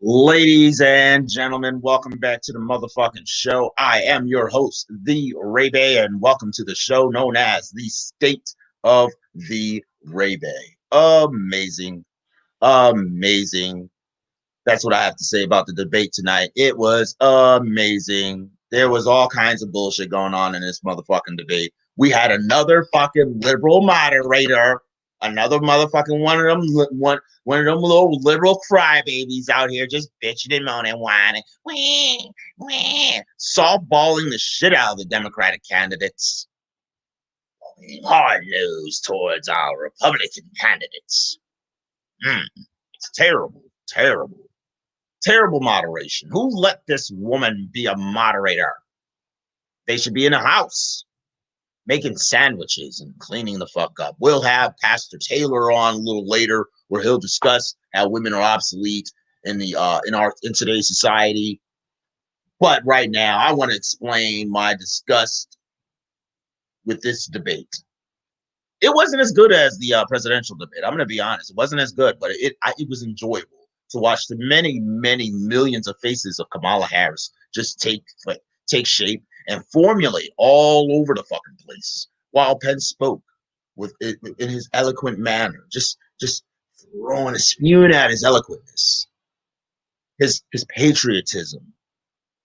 Ladies and gentlemen, welcome back to the motherfucking show. I am your host, the Ray Bey, and welcome to the show known as the State of the Ray Bey. Amazing, amazing. That's what I have to say about the debate tonight. It was amazing. There was all kinds of bullshit going on in this motherfucking debate. We had another fucking liberal moderator, another motherfucking one of them little liberal crybabies out here just bitching and moaning, whining, softballing the shit out of the Democratic candidates. Hard news towards our Republican candidates. It's terrible, terrible. Terrible moderation. Who let this woman be a moderator? They should be in a house making sandwiches and cleaning the fuck up. We'll have Pastor Taylor on a little later where he'll discuss how women are obsolete in today's society. But right now, I want to explain my disgust with this debate. It wasn't as good as the presidential debate. I'm going to be honest. It wasn't as good, but it was enjoyable to watch the many, many millions of faces of Kamala Harris just take shape and formulate all over the fucking place while Pence spoke in his eloquent manner, just spewing out his eloquentness, his patriotism,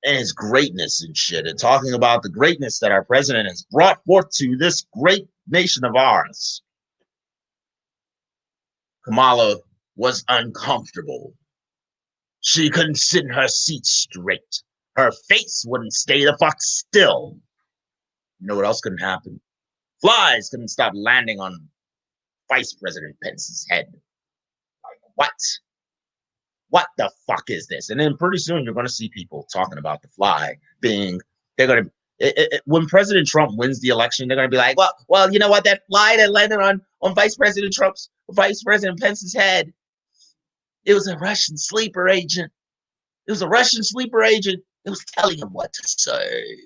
and his greatness and shit, and talking about the greatness that our president has brought forth to this great nation of ours. Kamala was uncomfortable. She couldn't sit in her seat straight. Her face wouldn't stay the fuck still. You know what else couldn't happen? Flies couldn't stop landing on Vice President Pence's head. Like, what? What the fuck is this? And then pretty soon you're going to see people talking about the fly being, they're going to, when President Trump wins the election, they're going to be like, well, you know what? That fly that landed on Vice President Pence's head, it was a Russian sleeper agent. It was a Russian sleeper agent. It was telling him what to say.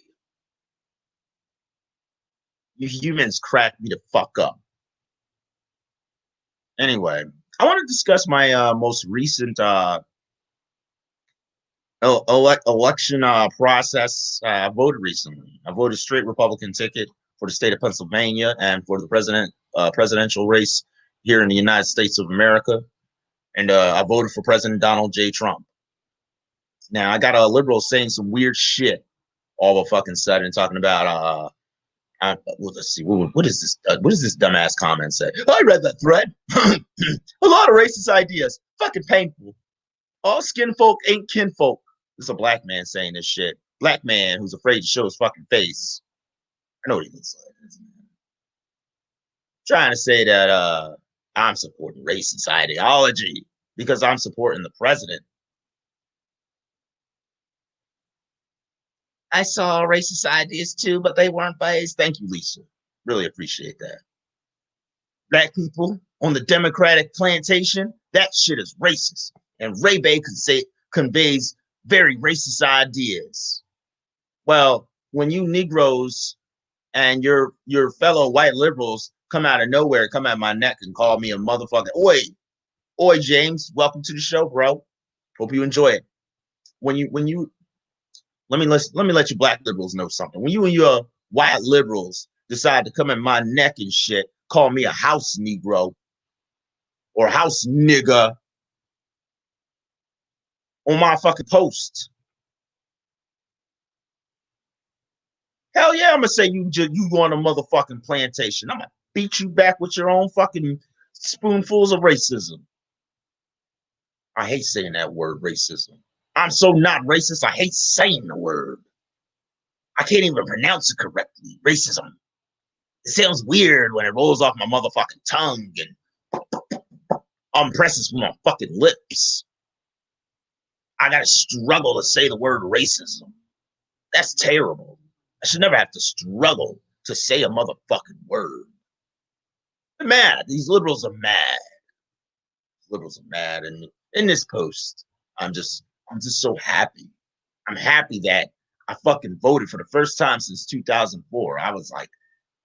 You humans crack me the fuck up. Anyway, I want to discuss my most recent election process. I voted recently. I voted straight Republican ticket for the state of Pennsylvania and for the presidential race here in the United States of America. And I voted for President Donald J. Trump. Now, I got a liberal saying some weird shit all of a fucking sudden, talking about, well, let's see, what is this? What does this dumbass comment say? I read that thread. A lot of racist ideas. Fucking painful. All skin folk ain't kinfolk. This is a black man saying this shit. Black man who's afraid to show his fucking face. I know what he looks like. Trying to say that I'm supporting racist ideology because I'm supporting the president. I saw racist ideas too, but they weren't based. Thank you, Lisa. Really appreciate that. Black people on the Democratic plantation, that shit is racist. And Ray Bey conveys very racist ideas. Well, when you Negroes and your fellow white liberals come out of nowhere, come at my neck and call me a motherfucker. Oi, James, welcome to the show, bro. Hope you enjoy it. Let me let you black liberals know something. When you and your white liberals decide to come at my neck and shit, call me a house Negro or house nigger on my fucking post. Hell yeah, I'm gonna say you on a motherfucking plantation. I'm gonna beat you back with your own fucking spoonfuls of racism. I hate saying that word, racism. I'm so not racist, I hate saying the word. I can't even pronounce it correctly. Racism. It sounds weird when it rolls off my motherfucking tongue and impresses my fucking lips. I gotta struggle to say the word racism. That's terrible. I should never have to struggle to say a motherfucking word. They're mad. These liberals are mad. Liberals are mad. And in this post, I'm just so happy. I'm happy that I fucking voted for the first time since 2004. I was like,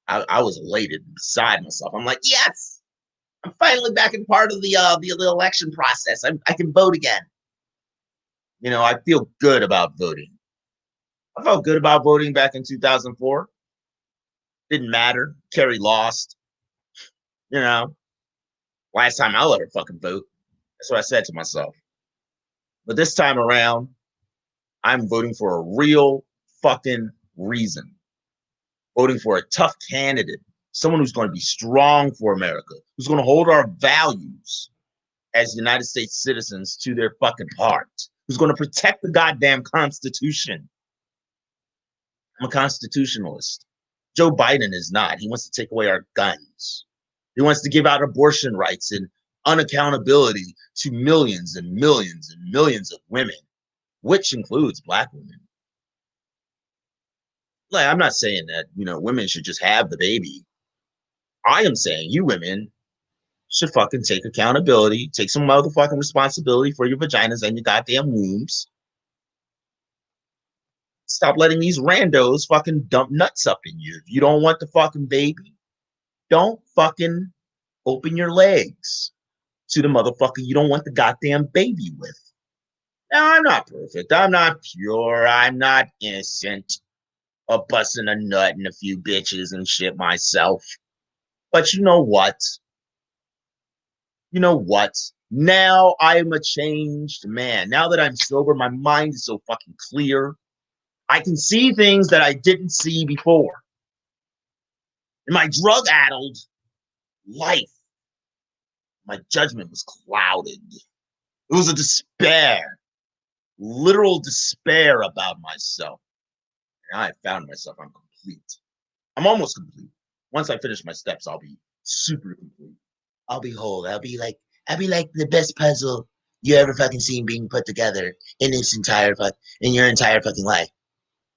I was elated beside myself. I'm like, yes, I'm finally back in part of the election process. I can vote again. I feel good about voting. I felt good about voting back in 2004. Didn't matter. Kerry lost. You know, last time I'll ever fucking vote. That's what I said to myself. But this time around, I'm voting for a real fucking reason. Voting for a tough candidate, someone who's going to be strong for America, who's going to hold our values as United States citizens to their fucking heart, who's going to protect the goddamn Constitution. I'm a constitutionalist. Joe Biden is not. He wants to take away our guns. He wants to give out abortion rights and unaccountability to millions and millions and millions of women, which includes Black women. Like, I'm not saying that, women should just have the baby. I am saying you women should fucking take accountability, take some motherfucking responsibility for your vaginas and your goddamn wombs. Stop letting these randos fucking dump nuts up in you. If you don't want the fucking baby, don't fucking open your legs to the motherfucker you don't want the goddamn baby with. Now, I'm not perfect. I'm not pure. I'm not innocent of busting a nut and a few bitches and shit myself. But you know what? You know what? Now I am a changed man. Now that I'm sober, my mind is so fucking clear. I can see things that I didn't see before. In my drug-addled life, my judgment was clouded. It was a despair, literal despair about myself. And I found myself, I'm complete. I'm almost complete. Once I finish my steps, I'll be super complete. I'll be whole. I'll be like the best puzzle you ever fucking seen being put together in your entire fucking life.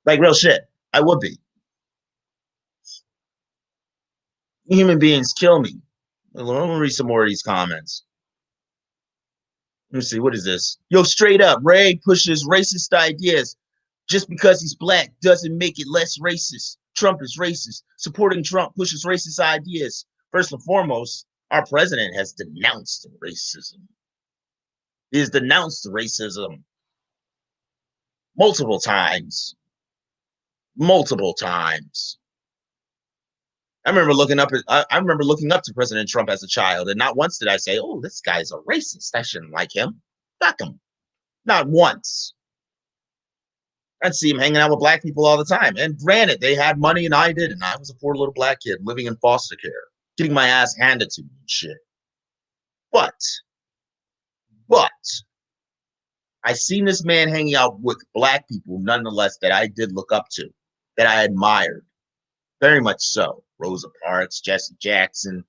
Like real shit. I would be. Human beings kill me. Let me read some more of these comments. Let me see. What is this? Yo, straight up, Ray pushes racist ideas. Just because he's Black doesn't make it less racist. Trump is racist. Supporting Trump pushes racist ideas. First and foremost, our president has denounced racism. He has denounced racism multiple times. Multiple times. I remember looking up to President Trump as a child, and not once did I say, "Oh, this guy's a racist. I shouldn't like him." Fuck him. Not once. I'd see him hanging out with Black people all the time. And granted, they had money and I didn't. I was a poor little Black kid living in foster care, getting my ass handed to me and shit. But I seen this man hanging out with Black people, nonetheless, that I did look up to, that I admired. Very much so. Rosa Parks, Jesse Jackson,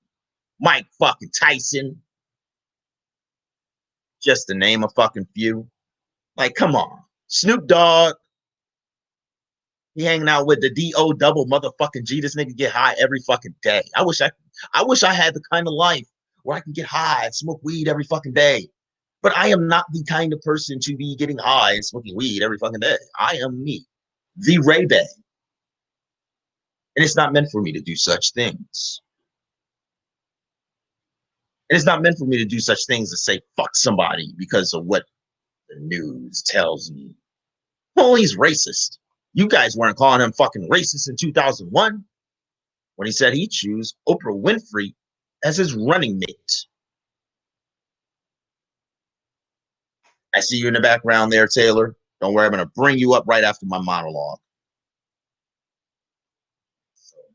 Mike fucking Tyson. Just to name a fucking few. Like, come on. Snoop Dogg. He hanging out with the D.O. double motherfucking G. This nigga get high every fucking day. I wish I had the kind of life where I can get high and smoke weed every fucking day. But I am not the kind of person to be getting high and smoking weed every fucking day. I am me, the Ray Bey. And it's not meant for me to do such things. And it's not meant for me to do such things to say fuck somebody because of what the news tells me. Well, he's racist. You guys weren't calling him fucking racist in 2001 when he said he'd choose Oprah Winfrey as his running mate. I see you in the background there, Taylor. Don't worry, I'm going to bring you up right after my monologue.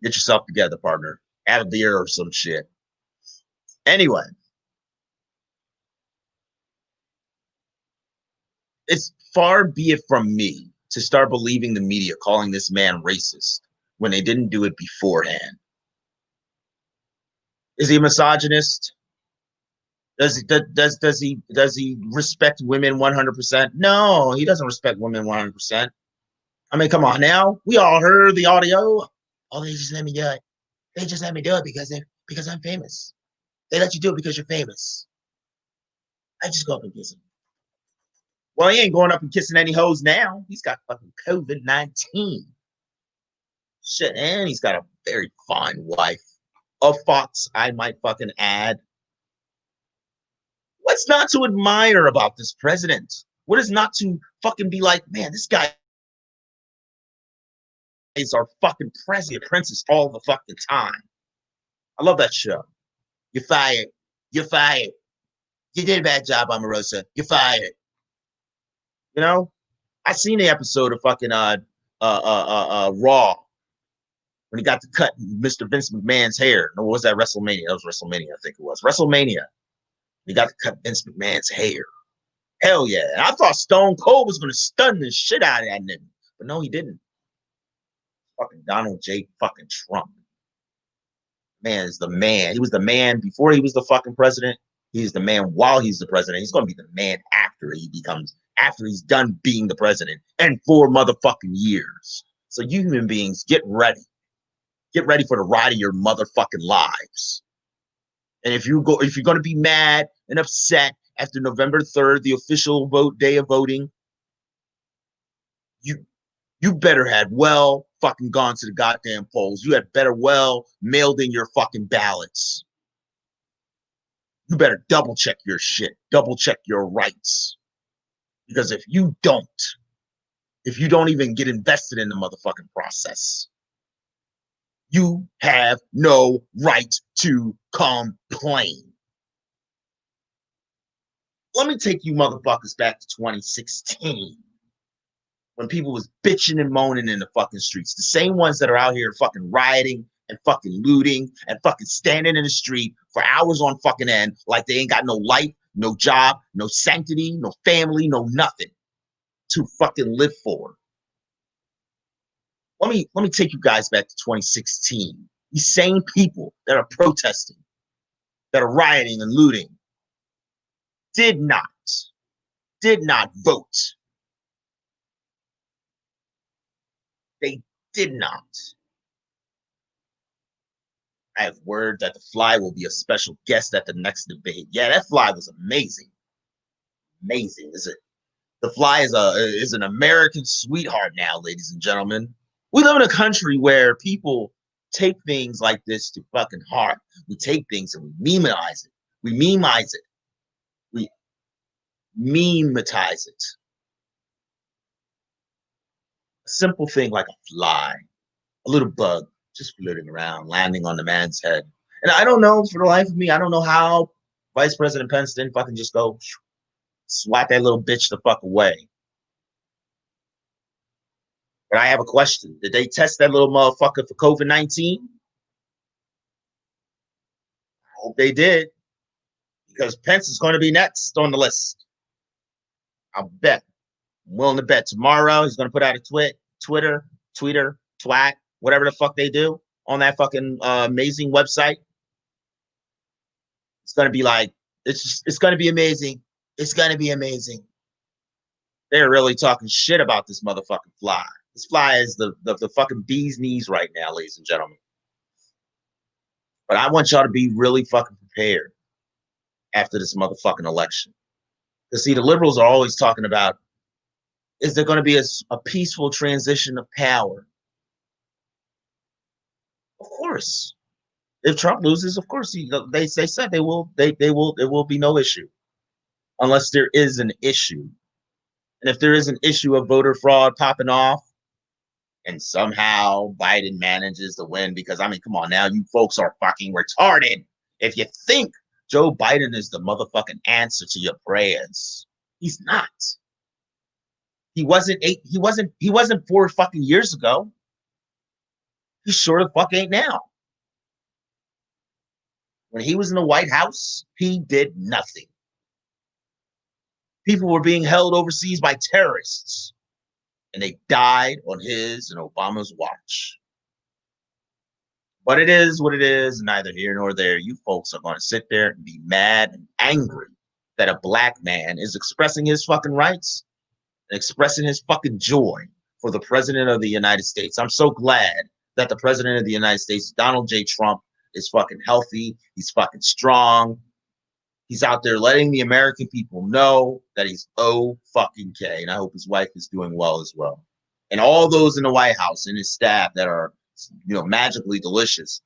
Get yourself together, partner. Have a beer or some shit. Anyway. It's far be it from me to start believing the media calling this man racist when they didn't do it beforehand. Is he a misogynist? Does he respect women 100%? No, he doesn't respect women 100%. I mean, come on now. We all heard the audio. Oh, they just let me do it. They just let me do it because I'm famous. They let you do it because you're famous. I just go up and kiss him. Well, he ain't going up and kissing any hoes now. He's got fucking COVID-19. Shit, and he's got a very fine wife. A fox, I might fucking add. What's not to admire about this president? What is not to fucking be like, man, this guy is our fucking president, princess all the fucking time. I love that show. You're fired. You're fired. You did a bad job, Omarosa. You're fired. You know, I seen the episode of fucking Raw when he got to cut Mr. Vince McMahon's hair. No, what was that? WrestleMania. That was WrestleMania, I think it was. WrestleMania. He got to cut Vince McMahon's hair. Hell yeah. And I thought Stone Cold was going to stun the shit out of that nigga. But no, he didn't. Fucking Donald J. fucking Trump. Man is the man. He was the man before he was the fucking president. He's the man while he's the president. He's going to be the man after he's done being the president and 4 motherfucking years. So you human beings, get ready. Get ready for the ride of your motherfucking lives. And if you're going to be mad and upset after November 3rd, the official day of voting, you better had well fucking gone to the goddamn polls. You had better well mailed in your fucking ballots. You better double check your shit. Double check your rights. Because if you don't even get invested in the motherfucking process, you have no right to complain. Let me take you motherfuckers back to 2016. When people was bitching and moaning in the fucking streets. The same ones that are out here fucking rioting and fucking looting and fucking standing in the street for hours on fucking end like they ain't got no life, no job, no sanctity, no family, no nothing to fucking live for. Let me take you guys back to 2016. These same people that are protesting, that are rioting and looting, did not vote. They did not. I have word that the Fly will be a special guest at the next debate. Yeah, that Fly was amazing. Amazing, is it? The Fly is an American sweetheart now, ladies and gentlemen. We live in a country where people take things like this to fucking heart. We take things and we memeize it. We memeize it. We memetize it. A simple thing like a fly, a little bug just floating around, landing on the man's head. And I don't know, for the life of me, I don't know how Vice President Pence didn't fucking just go swat that little bitch the fuck away. But I have a question. Did they test that little motherfucker for COVID-19? I hope they did. Because Pence is going to be next on the list. I'll bet. I'm willing to bet tomorrow he's going to put out a Twitter, twat, whatever the fuck they do on that fucking amazing website. It's going to be like, it's going to be amazing. It's going to be amazing. They're really talking shit about this motherfucking Fly. This Fly is the fucking bee's knees right now, ladies and gentlemen. But I want y'all to be really fucking prepared after this motherfucking election. Because see, the liberals are always talking about, is there going to be a peaceful transition of power? Of course. If Trump loses, of course, they said there will be no issue unless there is an issue. And if there is an issue of voter fraud popping off and somehow Biden manages to win, because I mean, come on now, you folks are fucking retarded. If you think Joe Biden is the motherfucking answer to your prayers, he's not. He wasn't 4 fucking years ago. He sure the fuck ain't now. When he was in the White House, he did nothing. People were being held overseas by terrorists, and they died on his and Obama's watch. But it is what it is, neither here nor there. You folks are going to sit there and be mad and angry that a black man is expressing his fucking rights and expressing his fucking joy for the president of the United States. I'm so glad that the president of the United States, Donald J. Trump, is fucking healthy. He's fucking strong. He's out there letting the American people know that he's fucking K. And I hope his wife is doing well as well. And all those in the White House and his staff that are, magically delicious,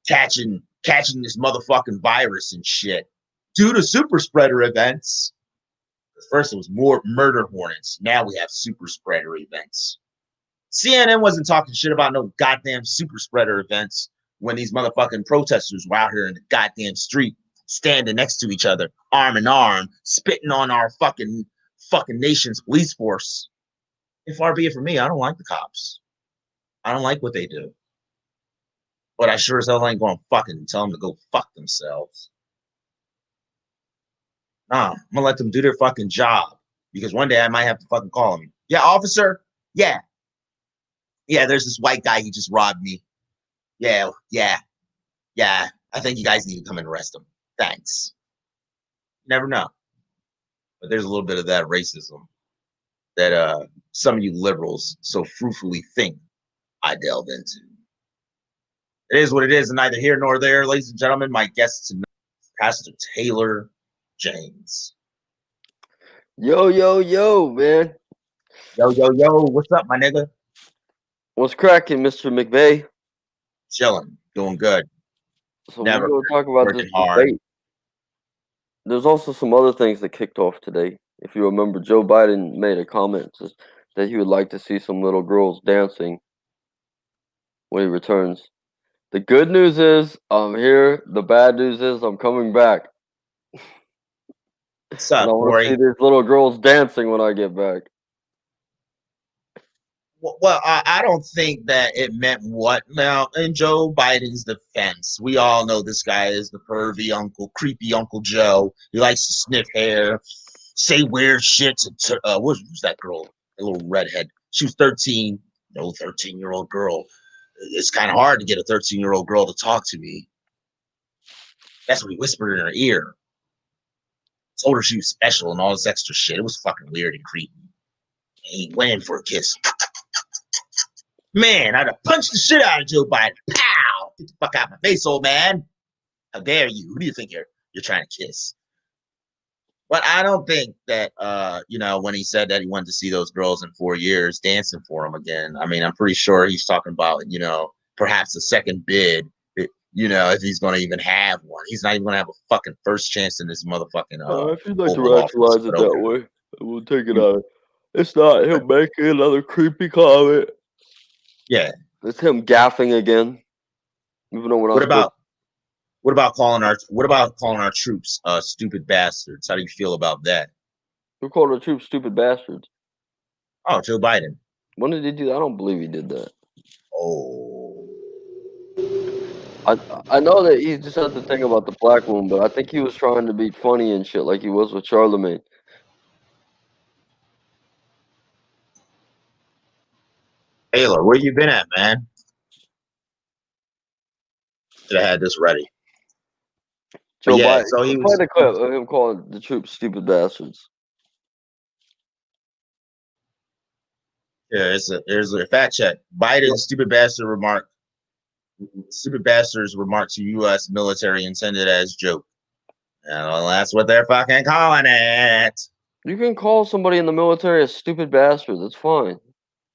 catching this motherfucking virus and shit due to super spreader events. First, it was more murder hornets. Now we have super spreader events. CNN wasn't talking shit about no goddamn super spreader events when these motherfucking protesters were out here in the goddamn street, standing next to each other, arm in arm, spitting on our fucking nation's police force. And far be it from me, I don't like the cops. I don't like what they do. But I sure as hell ain't gonna fucking tell them to go fuck themselves. Nah, I'm gonna let them do their fucking job. Because one day I might have to fucking call them. Yeah, officer? Yeah. Yeah, there's this white guy, he just robbed me. Yeah. I think you guys need to come and arrest him. Thanks. You never know. But there's a little bit of that racism that some of you liberals so fruitfully think I delve into. It is what it is, and neither here nor there, ladies and gentlemen. My guest tonight, Pastor Taylor James. Yo, man. Yo, what's up, my nigga? What's cracking, Mr. McVeigh? Chilling, doing good. So we're going to talk about this debate. There's also some other things that kicked off today. If you remember, Joe Biden made a comment that he would like to see some little girls dancing when he returns. The good news is I'm here. The bad news is I'm coming back. What's up, and I want to see these little girls dancing when I get back. Well, I don't think that it meant what. Now, in Joe Biden's defense, we all know this guy is the pervy uncle, creepy Uncle Joe. He likes to sniff hair, say weird shit to who's that girl? A little redhead. She was 13. No 13-year-old girl. It's kind of hard to get a 13-year-old girl to talk to me. That's what he whispered in her ear. Told her she was special and all this extra shit. It was fucking weird and creepy. And he went in for a kiss. Man, I'd have punched the shit out of Joe Biden. Pow! Get the fuck out of my face, old man. How dare you? Who do you think you're trying to kiss? But I don't think that, when he said that he wanted to see those girls in 4 years dancing for him again, I mean, I'm pretty sure he's talking about, perhaps a second bid, if he's going to even have one. He's not even going to have a fucking first chance in this motherfucking. If you'd like to rationalize it that way, we'll take it out. It's not him making another creepy comment. Yeah. It's him gaffing again. Even though what about calling our troops stupid bastards? How do you feel about that? Who called our troops stupid bastards? Oh, Joe Biden. When did he do that? I don't believe he did that. Oh. I know that he just had to think about the black woman, but I think he was trying to be funny and shit like he was with Charlemagne. Taylor, where you been at, man? Should have had this ready. Joe Biden. So he was the clip of him calling the troops stupid bastards. Yeah, there's a fact check. Biden's stupid bastard's remark to U.S. military intended as joke. Well, that's what they're fucking calling it. You can call somebody in the military a stupid bastard. That's fine.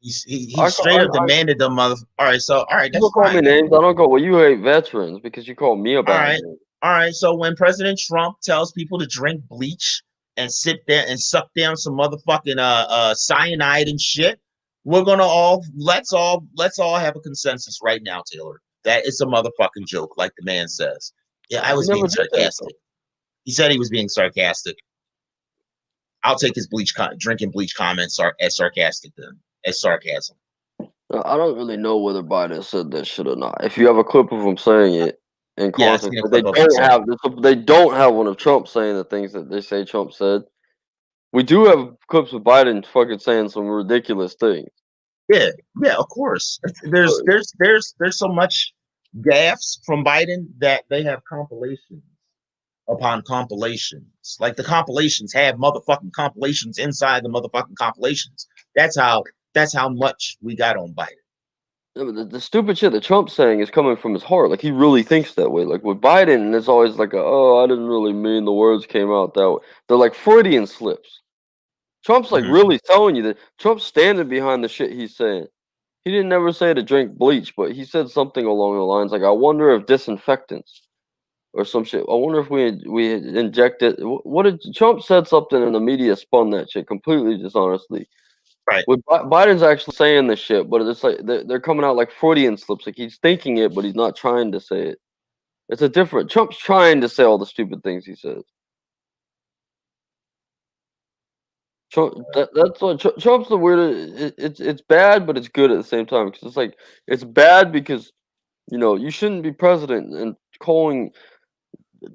He straight up demanded the mother. All right, that's don't call me names. I don't go. Well, you hate veterans because you call me a bad name. All right. So when President Trump tells people to drink bleach and sit there and suck down some motherfucking cyanide and shit, we're gonna let's all have a consensus right now, Taylor. That it's a motherfucking joke, like the man says. Yeah, I was being sarcastic. He said he was being sarcastic. I'll take his drinking bleach comments as sarcastic then. As sarcasm. I don't really know whether Biden said that shit or not. If you have a clip of him saying it in context, they don't have one of Trump saying the things that they say Trump said. We do have clips of Biden fucking saying some ridiculous things. Yeah, of course. There's so much gaffes from Biden that they have compilations upon compilations. Like the compilations have motherfucking compilations inside the motherfucking compilations. That's how much we got on Biden. Yeah, but the stupid shit that Trump's saying is coming from his heart. Like he really thinks that way. Like with Biden, it's always like, I didn't really mean the words came out that way. They're like Freudian slips. Trump's like really telling you that Trump's standing behind the shit he's saying. He didn't ever say to drink bleach, but he said something along the lines like, I wonder if disinfectants or some shit. I wonder if we had injected. What did Trump said something and the media spun that shit completely dishonestly. Right. With Biden's actually saying this shit, but it's like they're coming out like Freudian slips. Like he's thinking it, but he's not trying to say it. It's a different. Trump's trying to say all the stupid things he says. Trump, that's what Trump's the weirdest. It's bad, but it's good at the same time because it's like it's bad because you shouldn't be president and calling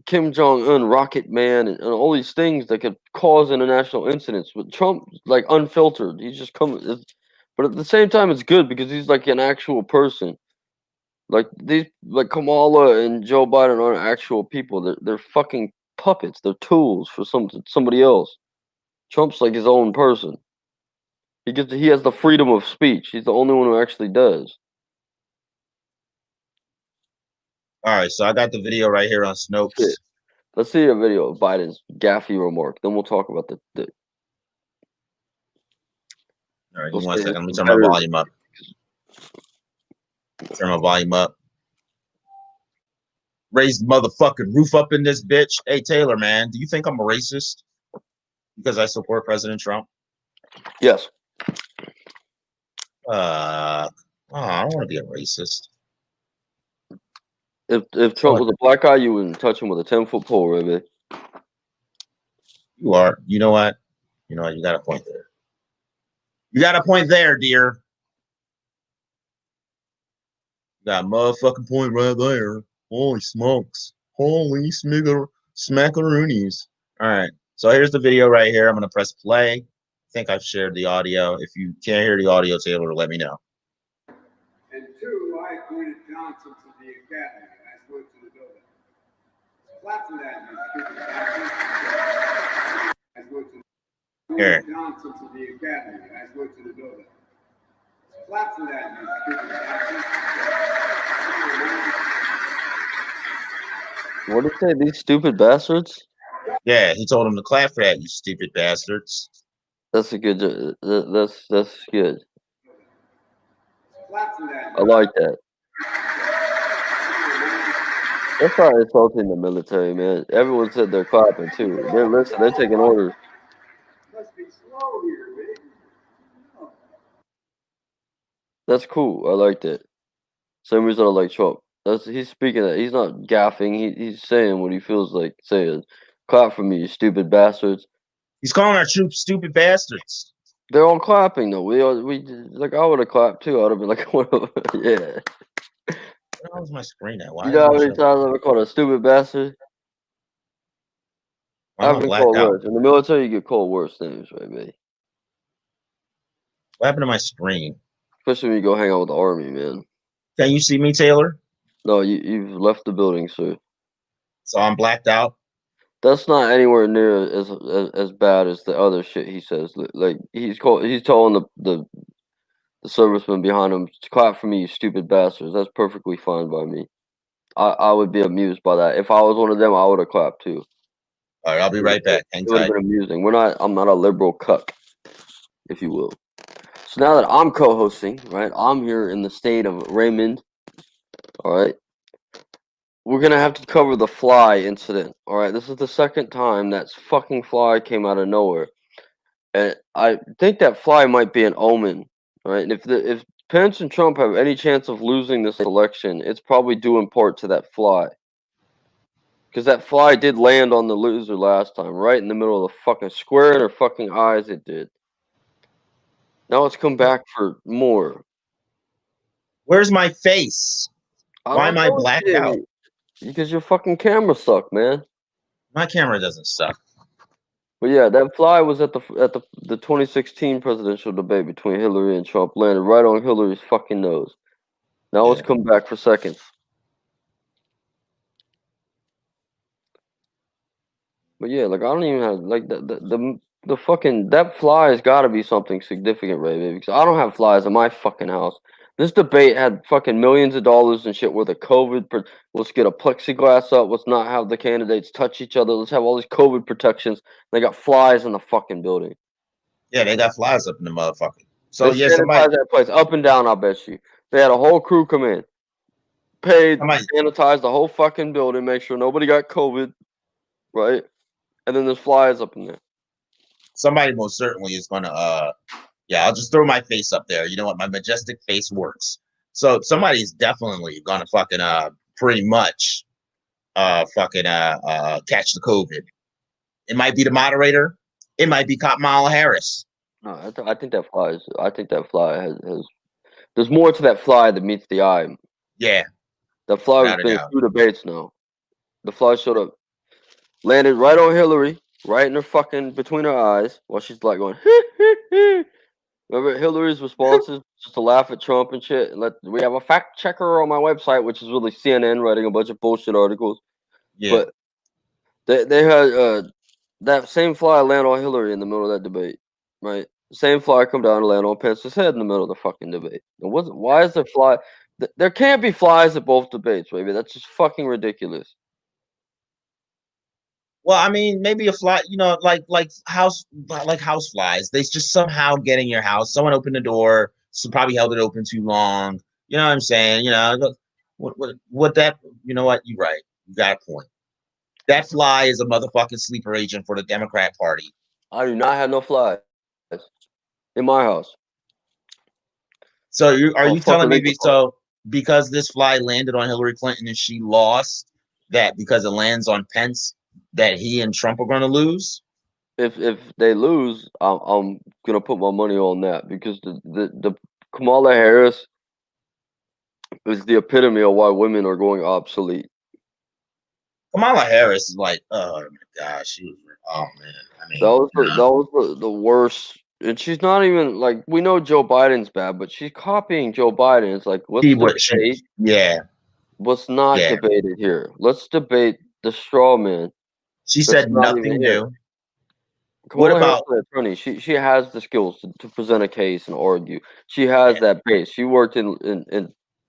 Kim Jong Un Rocket Man and all these things that could cause international incidents. But Trump, like unfiltered, he's just coming. But at the same time, it's good because he's like an actual person. Like like Kamala and Joe Biden aren't actual people. They're fucking puppets. They're tools for somebody else. Trump's like his own person. He has the freedom of speech. He's the only one who actually does. All right, so I got the video right here on Snopes. Shit. Let's see a video of Biden's gaffy remark. Then we'll talk about the All right, give me 1 second. Let me turn my volume up. Turn my volume up. Raise the motherfucking roof up in this bitch. Hey, Taylor, man, do you think I'm a racist because I support President Trump? Yes. I don't want to be a racist. If Trump was a black guy, you wouldn't touch him with a 10-foot pole, Ray Bey. You are. You know what? You got a point there. You got a point there, dear. You got a motherfucking point right there. Holy smokes. Holy smackaroonies. All right. So here's the video right here. I'm going to press play. I think I've shared the audio. If you can't hear the audio, Taylor, let me know. And two, I appointed Johnson to the academy. I spoke to the building. Clap for that, you stupid bastard. I spoke to Johnson to the academy. I spoke to the building. Clap for that, you stupid bastard. What did he say? These stupid bastards? Yeah, he told him to clap for that, you stupid bastards. That's a good. That's good. Clap for that. I like that. That's not insulting the military, man. Everyone said they're clapping too. They're listening. They're taking orders. Must be slow here, baby. That's cool. I like that. Same reason I like Trump. He's speaking that. He's not gaffing. He's saying what he feels like saying. Clap for me, you stupid bastards. He's calling our troops stupid bastards. They're all clapping though. We like I would have clapped too. I'd have been like, yeah. Where was my screen at? Why You know how many times I've been called a stupid bastard? I've been called worse. In the military, you get called worse names, right, mate? What happened to my screen? Especially when you go hang out with the army, man. Can you see me, Taylor? No, you've left the building, sir. So I'm blacked out? That's not anywhere near as bad as the other shit he says. Like he's telling the servicemen behind him to clap for me, you stupid bastards. That's perfectly fine by me. I would be amused by that. If I was one of them, I would have clapped too. All right, I'll be right back. It would have been amusing. I'm not a liberal cuck, if you will. So now that I'm co-hosting, right? I'm here in the state of Raymond. All right. We're gonna have to cover the fly incident. All right. This is the second time that fucking fly came out of nowhere, and I think that fly might be an omen. All right. And if Pence and Trump have any chance of losing this election, it's probably due in part to that fly. Because that fly did land on the loser last time, right in the middle of the fucking square in her fucking eyes. It did. Now it's come back for more. Where's my face? Why am I blacked out? Because your fucking camera sucked, man. My camera doesn't suck. But yeah, that fly was at the 2016 presidential debate between Hillary and Trump, landed right on Hillary's fucking nose. Now it's come back for seconds. But yeah, like I don't even have like the fucking that fly has got to be something significant, Ray Bey, because I don't have flies in my fucking house. This debate had fucking millions of dollars and shit with a COVID. Let's get a plexiglass up. Let's not have the candidates touch each other. Let's have all these COVID protections. They got flies in the fucking building. Yeah, they got flies up in the motherfucker. So yeah, somebody that place up and down. I bet you they had a whole crew come in. paid, sanitized the whole fucking building, make sure nobody got COVID, right? And then there's flies up in there. Somebody most certainly is gonna I'll just throw my face up there. You know what? My majestic face works. So somebody's definitely gonna fucking pretty much catch the COVID. It might be the moderator. It might be Kamala Harris. No, I think that fly is. I think that fly has. There's more to that fly than meets the eye. Yeah, that fly has been through debates now. The fly showed up, landed right on Hillary, right in her fucking between her eyes, while she's like going. Remember Hillary's responses just to laugh at Trump and shit. And we have a fact checker on my website, which is really CNN writing a bunch of bullshit articles. Yeah. But they had that same fly land on Hillary in the middle of that debate, right? The same fly come down and land on Pence's head in the middle of the fucking debate. Why is there fly? There can't be flies at both debates, baby. That's just fucking ridiculous. Well, I mean, maybe a fly, you know, like house flies. They just somehow get in your house. Someone opened the door, so probably held it open too long. You know what I'm saying? You know, what that, you know what? You're right. You got a point. That fly is a motherfucking sleeper agent for the Democrat Party. I do not have no flies in my house. So are you telling me because this fly landed on Hillary Clinton and she lost, that because it lands on Pence, that he and Trump are going to lose? If they lose, I'm gonna put my money on that, because the Kamala Harris is the epitome of why women are going obsolete. Kamala Harris is like, oh my gosh, she was, oh man, I mean, that was the worst. And she's not even like, we know Joe Biden's bad, but she's copying Joe Biden. It's like, what's debate? What's not debated here? Let's debate the straw man. She said nothing new. What about attorney? She has the skills to present a case and argue. She has that base. She worked in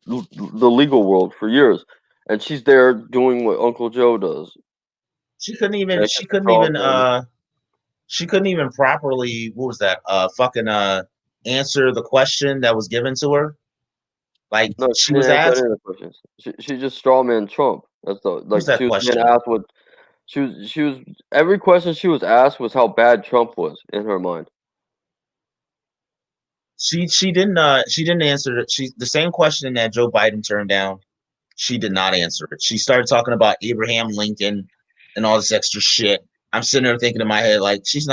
the legal world for years, and she's there doing what Uncle Joe does. She couldn't even properly, what was that? Fucking answer the question that was given to her. Like, no, she was asked. She just strawman Trump. That's the like she was being asked what she was. Every question she was asked was how bad Trump was in her mind. She didn't answer it. The same question that Joe Biden turned down, she did not answer it. She started talking about Abraham Lincoln and all this extra shit. I'm sitting there thinking in my head, like, she's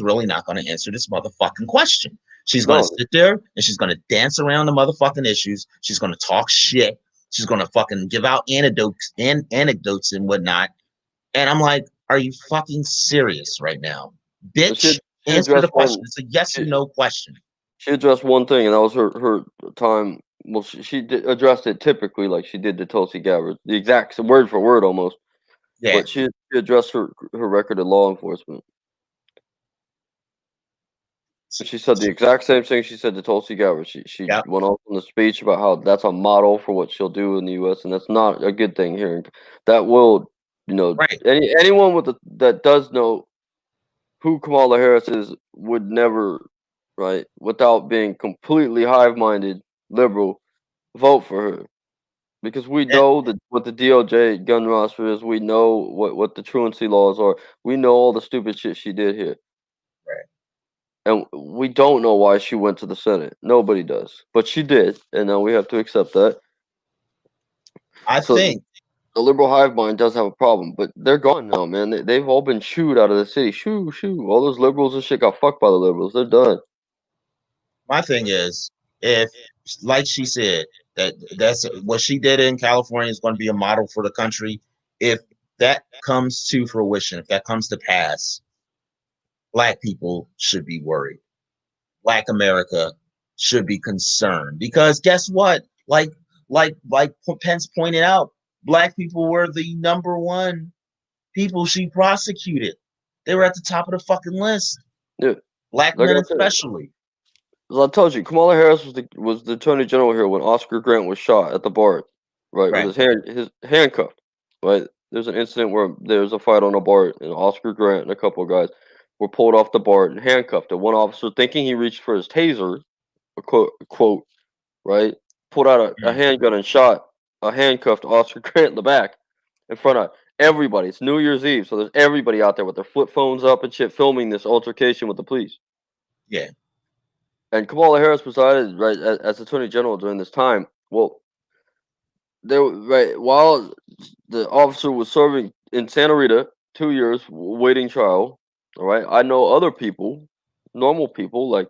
really not going to answer this motherfucking question. She's going to sit there and she's going to dance around the motherfucking issues. She's going to talk shit. She's going to fucking give out anecdotes and whatnot. And I'm like, are you fucking serious right now? Bitch, answer the question. It's a yes or no question. She addressed one thing, and that was her time. Well, she addressed it typically like she did to Tulsi Gabbard, the exact word for word almost. Yeah. But she addressed her record in law enforcement. She said the exact same thing she said to Tulsi Gabbard. She went off on the speech about how that's a model for what she'll do in the U.S., and that's not a good thing here. That will, you know, anyone that does know who Kamala Harris is would never, right, without being completely hive-minded liberal, vote for her. Because we know what the DOJ gun roster is. We know what the truancy laws are. We know all the stupid shit she did here. Right. And we don't know why she went to the Senate. Nobody does. But she did. And now we have to accept that. I think the liberal hive mind does have a problem. But they're gone now, man. They've all been shooed out of the city. Shoo. All those liberals and shit got fucked by the liberals. They're done. My thing is, if, like she said, that's what she did in California is going to be a model for the country. If that comes to fruition, if that comes to pass, Black people should be worried. Black America should be concerned, because guess what? Like Pence pointed out, Black people were the number one people she prosecuted. They were at the top of the fucking list. Yeah. Black men especially. As I told you, Kamala Harris was the Attorney General here when Oscar Grant was shot at the bar, right? With his handcuffed, right? There's an incident where there's a fight on a bar, and Oscar Grant and a couple of guys were pulled off the bar and handcuffed. And one officer, thinking he reached for his taser, quote, right, pulled out a handgun and shot a handcuffed Oscar Grant in the back in front of everybody. It's New Year's Eve, so there's everybody out there with their flip phones up and shit filming this altercation with the police. Yeah. And Kamala Harris presided right as Attorney General during this time. Well, while the officer was serving in Santa Rita 2 years waiting trial. All right, I know other people, normal people, like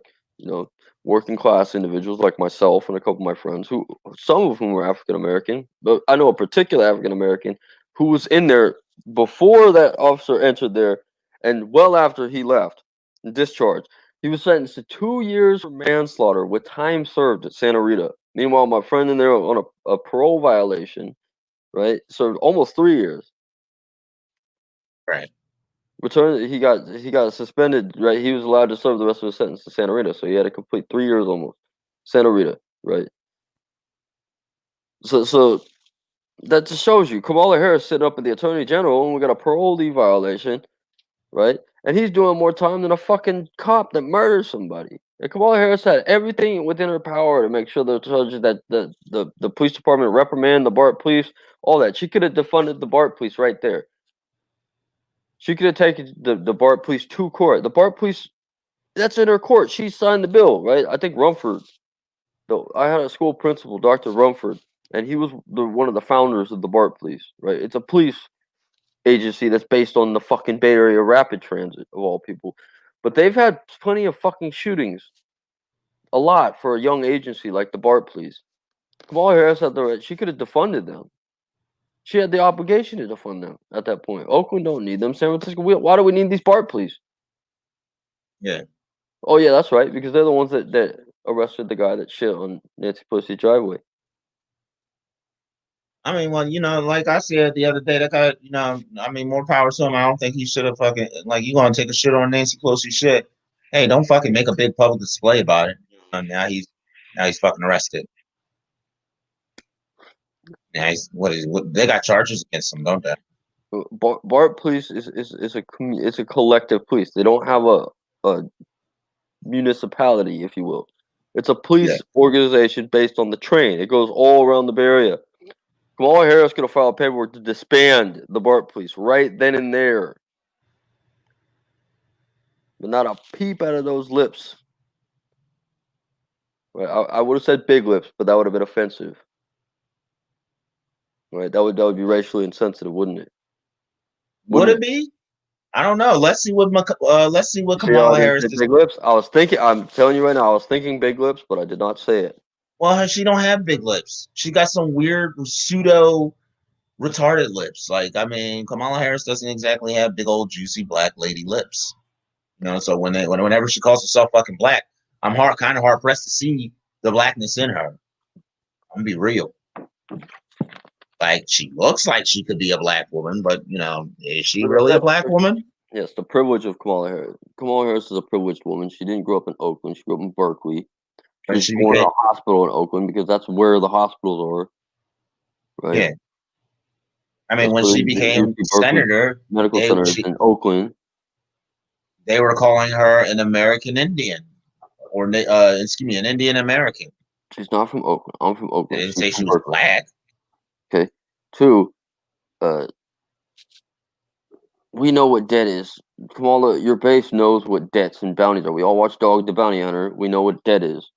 working class individuals like myself and a couple of my friends, who some of whom were African American, but I know a particular African American who was in there before that officer entered there, and well after he left and discharged. He was sentenced to 2 years for manslaughter with time served at Santa Rita. Meanwhile, my friend in there on a parole violation, right, served almost 3 years. Right. Returned. He got suspended. Right. He was allowed to serve the rest of his sentence in Santa Rita, so he had to complete 3 years almost. Santa Rita. Right. So that just shows you Kamala Harris sitting up at the Attorney General, and we got a parolee violation, right? And he's doing more time than a fucking cop that murders somebody. And Kamala Harris had everything within her power to make sure the judges that the police department reprimand the BART police, all that. She could have defunded the BART police right there. She could have taken the BART police to court. The BART police, that's in her court. She signed the bill, right? I think Rumford. I had a school principal, Dr. Rumford, and he was one of the founders of the BART police, right? It's a police agency that's based on the fucking Bay Area Rapid Transit, of all people. But they've had plenty of fucking shootings. A lot for a young agency like the BART police. Kamala Harris had the right. She could have defunded them. She had the obligation to defund them at that point. Oakland don't need them. San Francisco, why do we need these BART police? Yeah. Oh, yeah, that's right, because they're the ones that arrested the guy that shit on Nancy Pelosi's driveway. I mean, well, like I said the other day, that guy, I mean, more power to him. I don't think he should have fucking, like, you gonna take a shit on Nancy Pelosi shit. Hey, don't fucking make a big public display about it. Now he's fucking arrested. Now what they got charges against him, don't they? BART police is a collective police. They don't have a municipality, if you will. It's a police organization based on the train. It goes all around the Bay Area. Kamala Harris could have filed paperwork to disband the BART police right then and there. But not a peep out of those lips. Right, I would have said big lips, but that would have been offensive. Right, that would be racially insensitive, wouldn't it? Would it be? I don't know. Let's see what Kamala Harris does. Big lips. I was thinking. I'm telling you right now. I was thinking big lips, but I did not say it. Well, she don't have big lips. She got some weird pseudo retarded lips. Like, I mean, Kamala Harris doesn't exactly have big old juicy black lady lips. So whenever she calls herself fucking black, I'm kind of hard pressed to see the blackness in her. I'm gonna be real. Like, she looks like she could be a black woman, but is she really a black woman? Yes, the privilege of Kamala Harris. Kamala Harris is a privileged woman. She didn't grow up in Oakland. She grew up in Berkeley. She was born in a hospital in Oakland because that's where the hospitals are. Right? Yeah. I mean, when she became senator, medical center in Oakland, they were calling her an American Indian, or an Indian American. She's not from Oakland. I'm from Oakland. They didn't say she was black. Okay. 2, we know what debt is. Kamala, your base knows what debts and bounties are. We all watch Dog the Bounty Hunter. We know what debt is.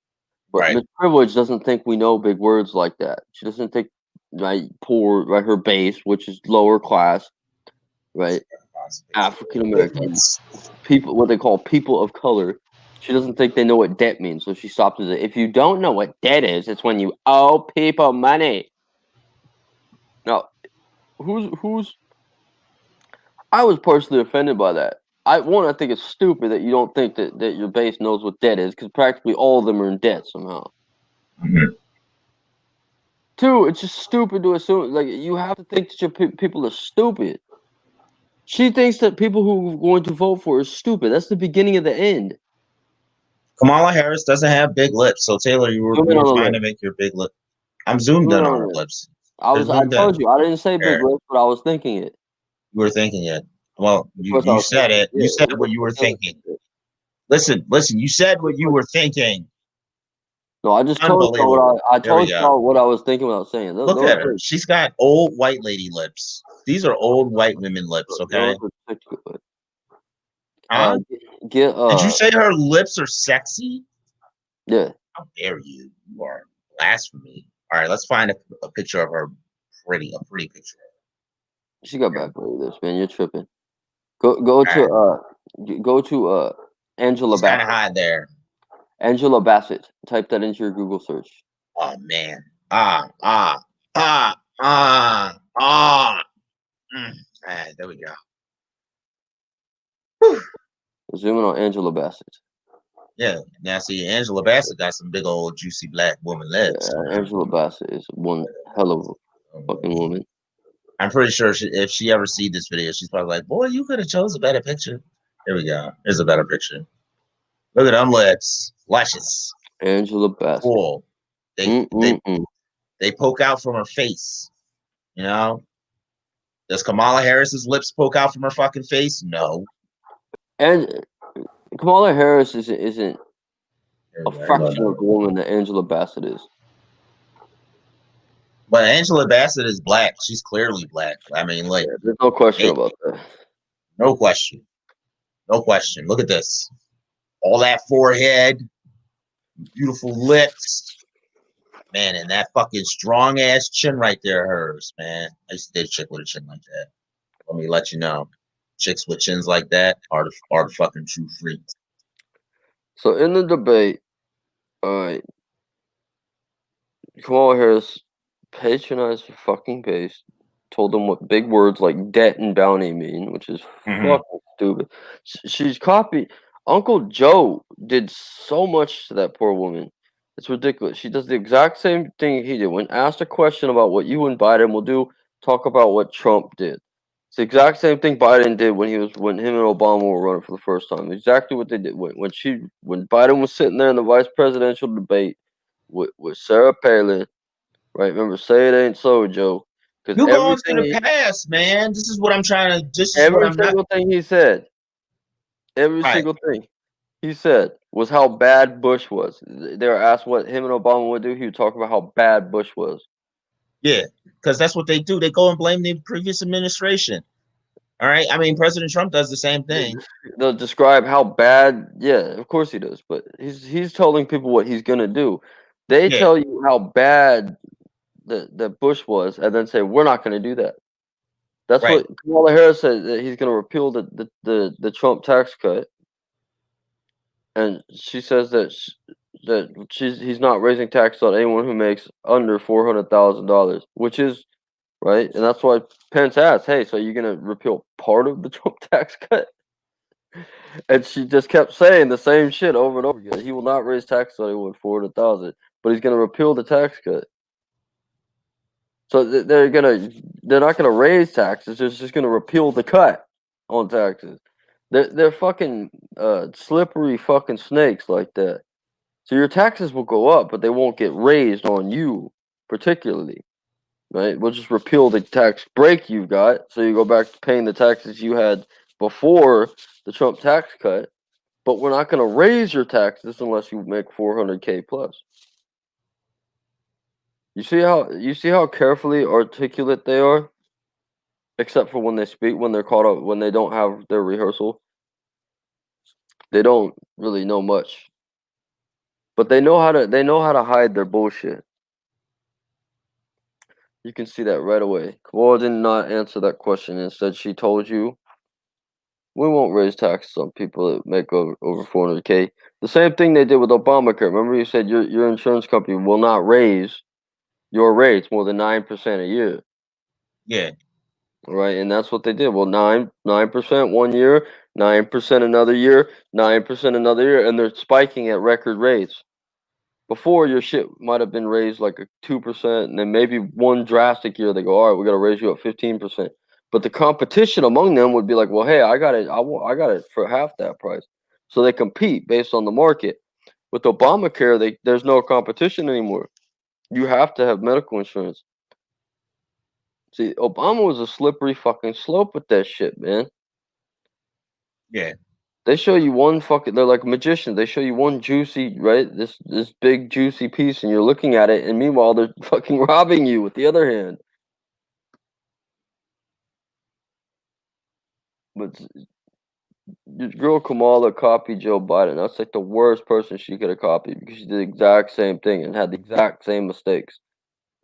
But Miss Privilege doesn't think we know big words like that. She doesn't think poor, right? Her base, which is lower class, right? African Americans, people, what they call people of color. She doesn't think they know what debt means, so she stops at it. If you don't know what debt is, it's when you owe people money. Now, who's? I was personally offended by that. I think it's stupid that you don't think that your base knows what debt is, because practically all of them are in debt somehow. Mm-hmm. 2, it's just stupid to assume, like, you have to think that your people are stupid. She thinks that people who are going to vote for her are stupid. That's the beginning of the end. Kamala Harris doesn't have big lips, so Taylor, you were trying to make your big lip. I'm zoomed in on her lips. I told you, I didn't say big lips, but I was thinking it. You were thinking it. Well, you said it. You said what you were thinking. Listen. You said what you were thinking. No, I just told you what I was thinking about saying. Look at her. She's got old white lady lips. These are old white women lips, okay? Huh? Did you say her lips are sexy? Yeah. How dare you? You are blasphemy. All right, let's find a picture of her. A pretty picture. She got bad lips, man. You're tripping. Go to Angela Bassett. Kind of high there. Angela Bassett. Type that into your Google search. Oh man. There we go. Whew. Zooming on Angela Bassett. Yeah. Now see, Angela Bassett got some big old juicy black woman lips. Yeah, Angela Bassett is one hell of a fucking woman. I'm pretty sure if she ever see this video, she's probably like, "Boy, you could have chose a better picture." Here we go. Here's a better picture. Look at them lips, luscious. Angela Bassett. Cool. They poke out from her face. You know. Does Kamala Harris's lips poke out from her fucking face? No. And Kamala Harris isn't a fraction of the woman that Angela Bassett is. But Angela Bassett is black. She's clearly black. I mean, like, there's no question about that. No question. No question. Look at this. All that forehead, beautiful lips, man, and that fucking strong ass chin right there, hers, man. I used to date a chick with a chin like that. Let me let you know, chicks with chins like that are the fucking true freaks. So in the debate, Kamala Harris patronized her fucking base, told them what big words like debt and bounty mean, which is fucking stupid. She's copied. Uncle Joe did so much to that poor woman. It's ridiculous. She does the exact same thing he did. When asked a question about what you and Biden will do, talk about what Trump did. It's the exact same thing Biden did when him and Obama were running for the first time. Exactly what they did when Biden was sitting there in the vice presidential debate with Sarah Palin, right? Remember, say it ain't so, Joe. You going to the past, man. This is what I'm trying to. This is every single thing he said. Every single thing he said was how bad Bush was. They were asked what him and Obama would do. He would talk about how bad Bush was. Yeah, because that's what they do. They go and blame the previous administration. All right. I mean, President Trump does the same thing. They'll describe how bad. Yeah, of course he does. But he's telling people what he's gonna do. They tell you how bad that Bush was, and then say we're not gonna do that. That's what Kamala Harris said, that he's gonna repeal the Trump tax cut, and she says that he's not raising taxes on anyone who makes under $400,000, which is right, and that's why Pence asked, "Hey, so you're gonna repeal part of the Trump tax cut?" And she just kept saying the same shit over and over again. He will not raise taxes on anyone $400,000, but he's gonna repeal the tax cut. So they're not gonna raise taxes. They're just gonna repeal the cut on taxes. They're fucking slippery fucking snakes like that. So your taxes will go up, but they won't get raised on you particularly. Right? We'll just repeal the tax break you've got, so you go back to paying the taxes you had before the Trump tax cut. But we're not going to raise your taxes unless you make $400K plus. You see how carefully articulate they are, except for when they speak, when they're caught up, when they don't have their rehearsal. They don't really know much, but they know how to hide their bullshit. You can see that right away. Kamala did not answer that question. Instead, she told you, we won't raise taxes on people that make over $400K. The same thing they did with Obamacare. Remember, you said your insurance company will not raise your rates more than 9% a year. Yeah. Right, and that's what they did. Well, 9% 1 year, 9% another year, 9% another year, and they're spiking at record rates. Before, your shit might have been raised like a 2%, and then maybe one drastic year they go, all right, we got to raise you up 15%. But the competition among them would be like, well, hey, I got it for half that price. So they compete based on the market. With Obamacare, there's no competition anymore. You have to have medical insurance. See, Obama was a slippery fucking slope with that shit, man. Yeah. They show you one fucking. They're like magicians. They show you one juicy, right? This big juicy piece, and you're looking at it, and meanwhile they're fucking robbing you with the other hand. But your girl Kamala copied Joe Biden. That's like the worst person she could have copied because she did the exact same thing and had the exact same mistakes.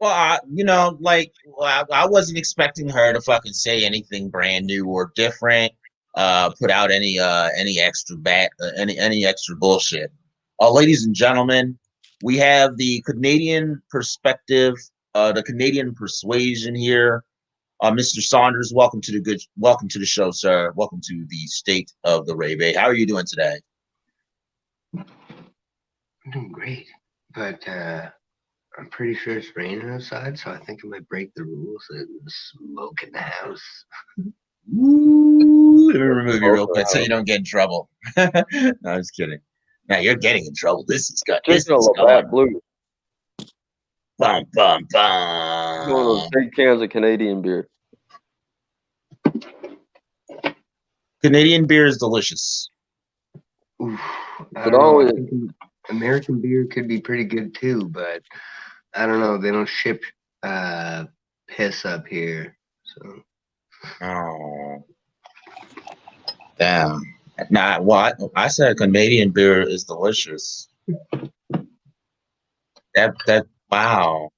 Well, I wasn't expecting her to fucking say anything brand new or different. Put out any extra any extra bullshit. Ladies and gentlemen, we have the Canadian perspective, the Canadian persuasion here. Mr. Saunders, welcome to the show, sir. Welcome to the state of the Ray Bey. How are you doing today? I'm doing great, but I'm pretty sure it's raining outside, so I think I might break the rules and smoke in the house. Ooh, let me remove you real quick so you don't get in trouble. No, I'm just kidding. Now you're getting in trouble. This is good. This is going. Blue. Bum, bum, bum. One of those big cans of Canadian beer. Canadian beer is delicious. Oof, I don't know. I think American beer could be pretty good too, but I don't know. They don't ship piss up here, so. Oh, damn. Nah, what I said Canadian beer is delicious. That wow.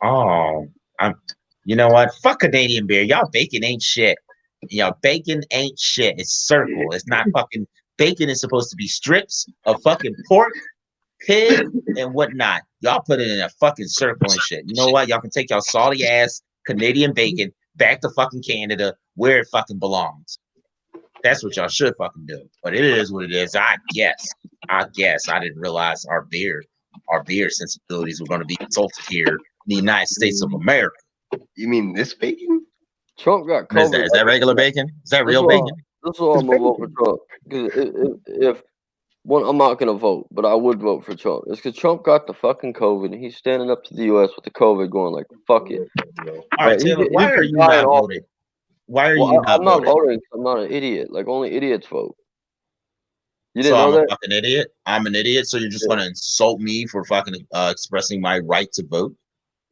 Oh, you know what? Fuck Canadian beer. Y'all bacon ain't shit. Y'all bacon ain't shit. It's circle. It's not fucking bacon is supposed to be strips of fucking pork, pig, and whatnot. Y'all put it in a fucking circle and shit. You know what? Y'all can take y'all salty ass Canadian bacon back to fucking Canada where it fucking belongs. That's what y'all should fucking do. But it is what it is. I guess. I didn't realize our beer sensibilities were going to be insulted here in the United States of America. You mean this bacon? Trump got COVID. Is that regular bacon? Is that real bacon? This is why I'm gonna vote for Trump. Because if one, I'm not gonna vote, but I would vote for Trump. It's because Trump got the fucking COVID, and he's standing up to the U.S. with the COVID, going like, "Fuck it." All right, Taylor, why are you not voting? Why are you not I'm not voting? voting. I'm not an idiot. Like only idiots vote. You didn't know I'm that? a fucking idiot. I'm an idiot. So you're just going to insult me for fucking expressing my right to vote?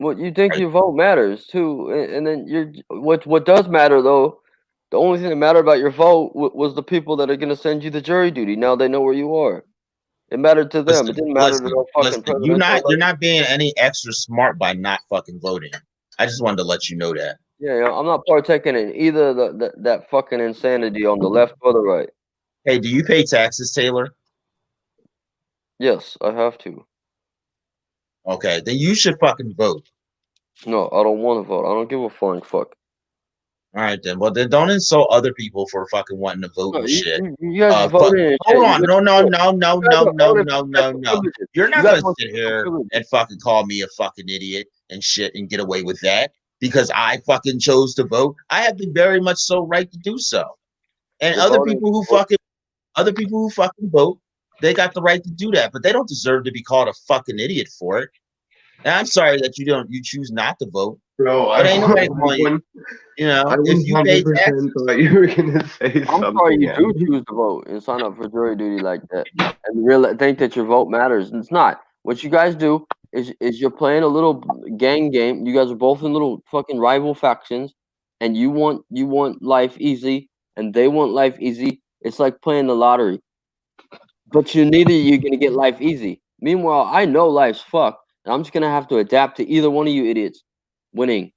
Well, you think your vote matters too, and then what does matter though? The only thing that mattered about your vote was the people that are going to send you the jury duty. Now they know where you are. It mattered to them. It didn't matter to no fucking president. You're not being any extra smart by not fucking voting. I just wanted to let you know that. Yeah, I'm not partaking in either that fucking insanity on the left or the right. Hey, do you pay taxes, Taylor? Yes, I have to. Okay, then you should fucking vote. No, I don't want to vote. I don't give a flying fuck. All right, then. Well, then don't insult other people for fucking wanting to vote and shit. You guys voted. Hold on. No. You're not going to sit here and fucking call me a fucking idiot and shit and get away with that because I fucking chose to vote. I have the very much so right to do so. And other people who fucking vote, they got the right to do that, but they don't deserve to be called a fucking idiot for it. And I'm sorry that you choose not to vote. Bro, but ain't nobody going. You know, if you pay taxes, thought you were gonna say something. I'm sorry you do choose to vote and sign up for jury duty like that, and think that your vote matters. It's not. What you guys do is you're playing a little gang game. You guys are both in little fucking rival factions, and you want life easy, and they want life easy. It's like playing the lottery, but neither of you are gonna get life easy. Meanwhile, I know life's fucked, and I'm just gonna have to adapt to either one of you idiots winning.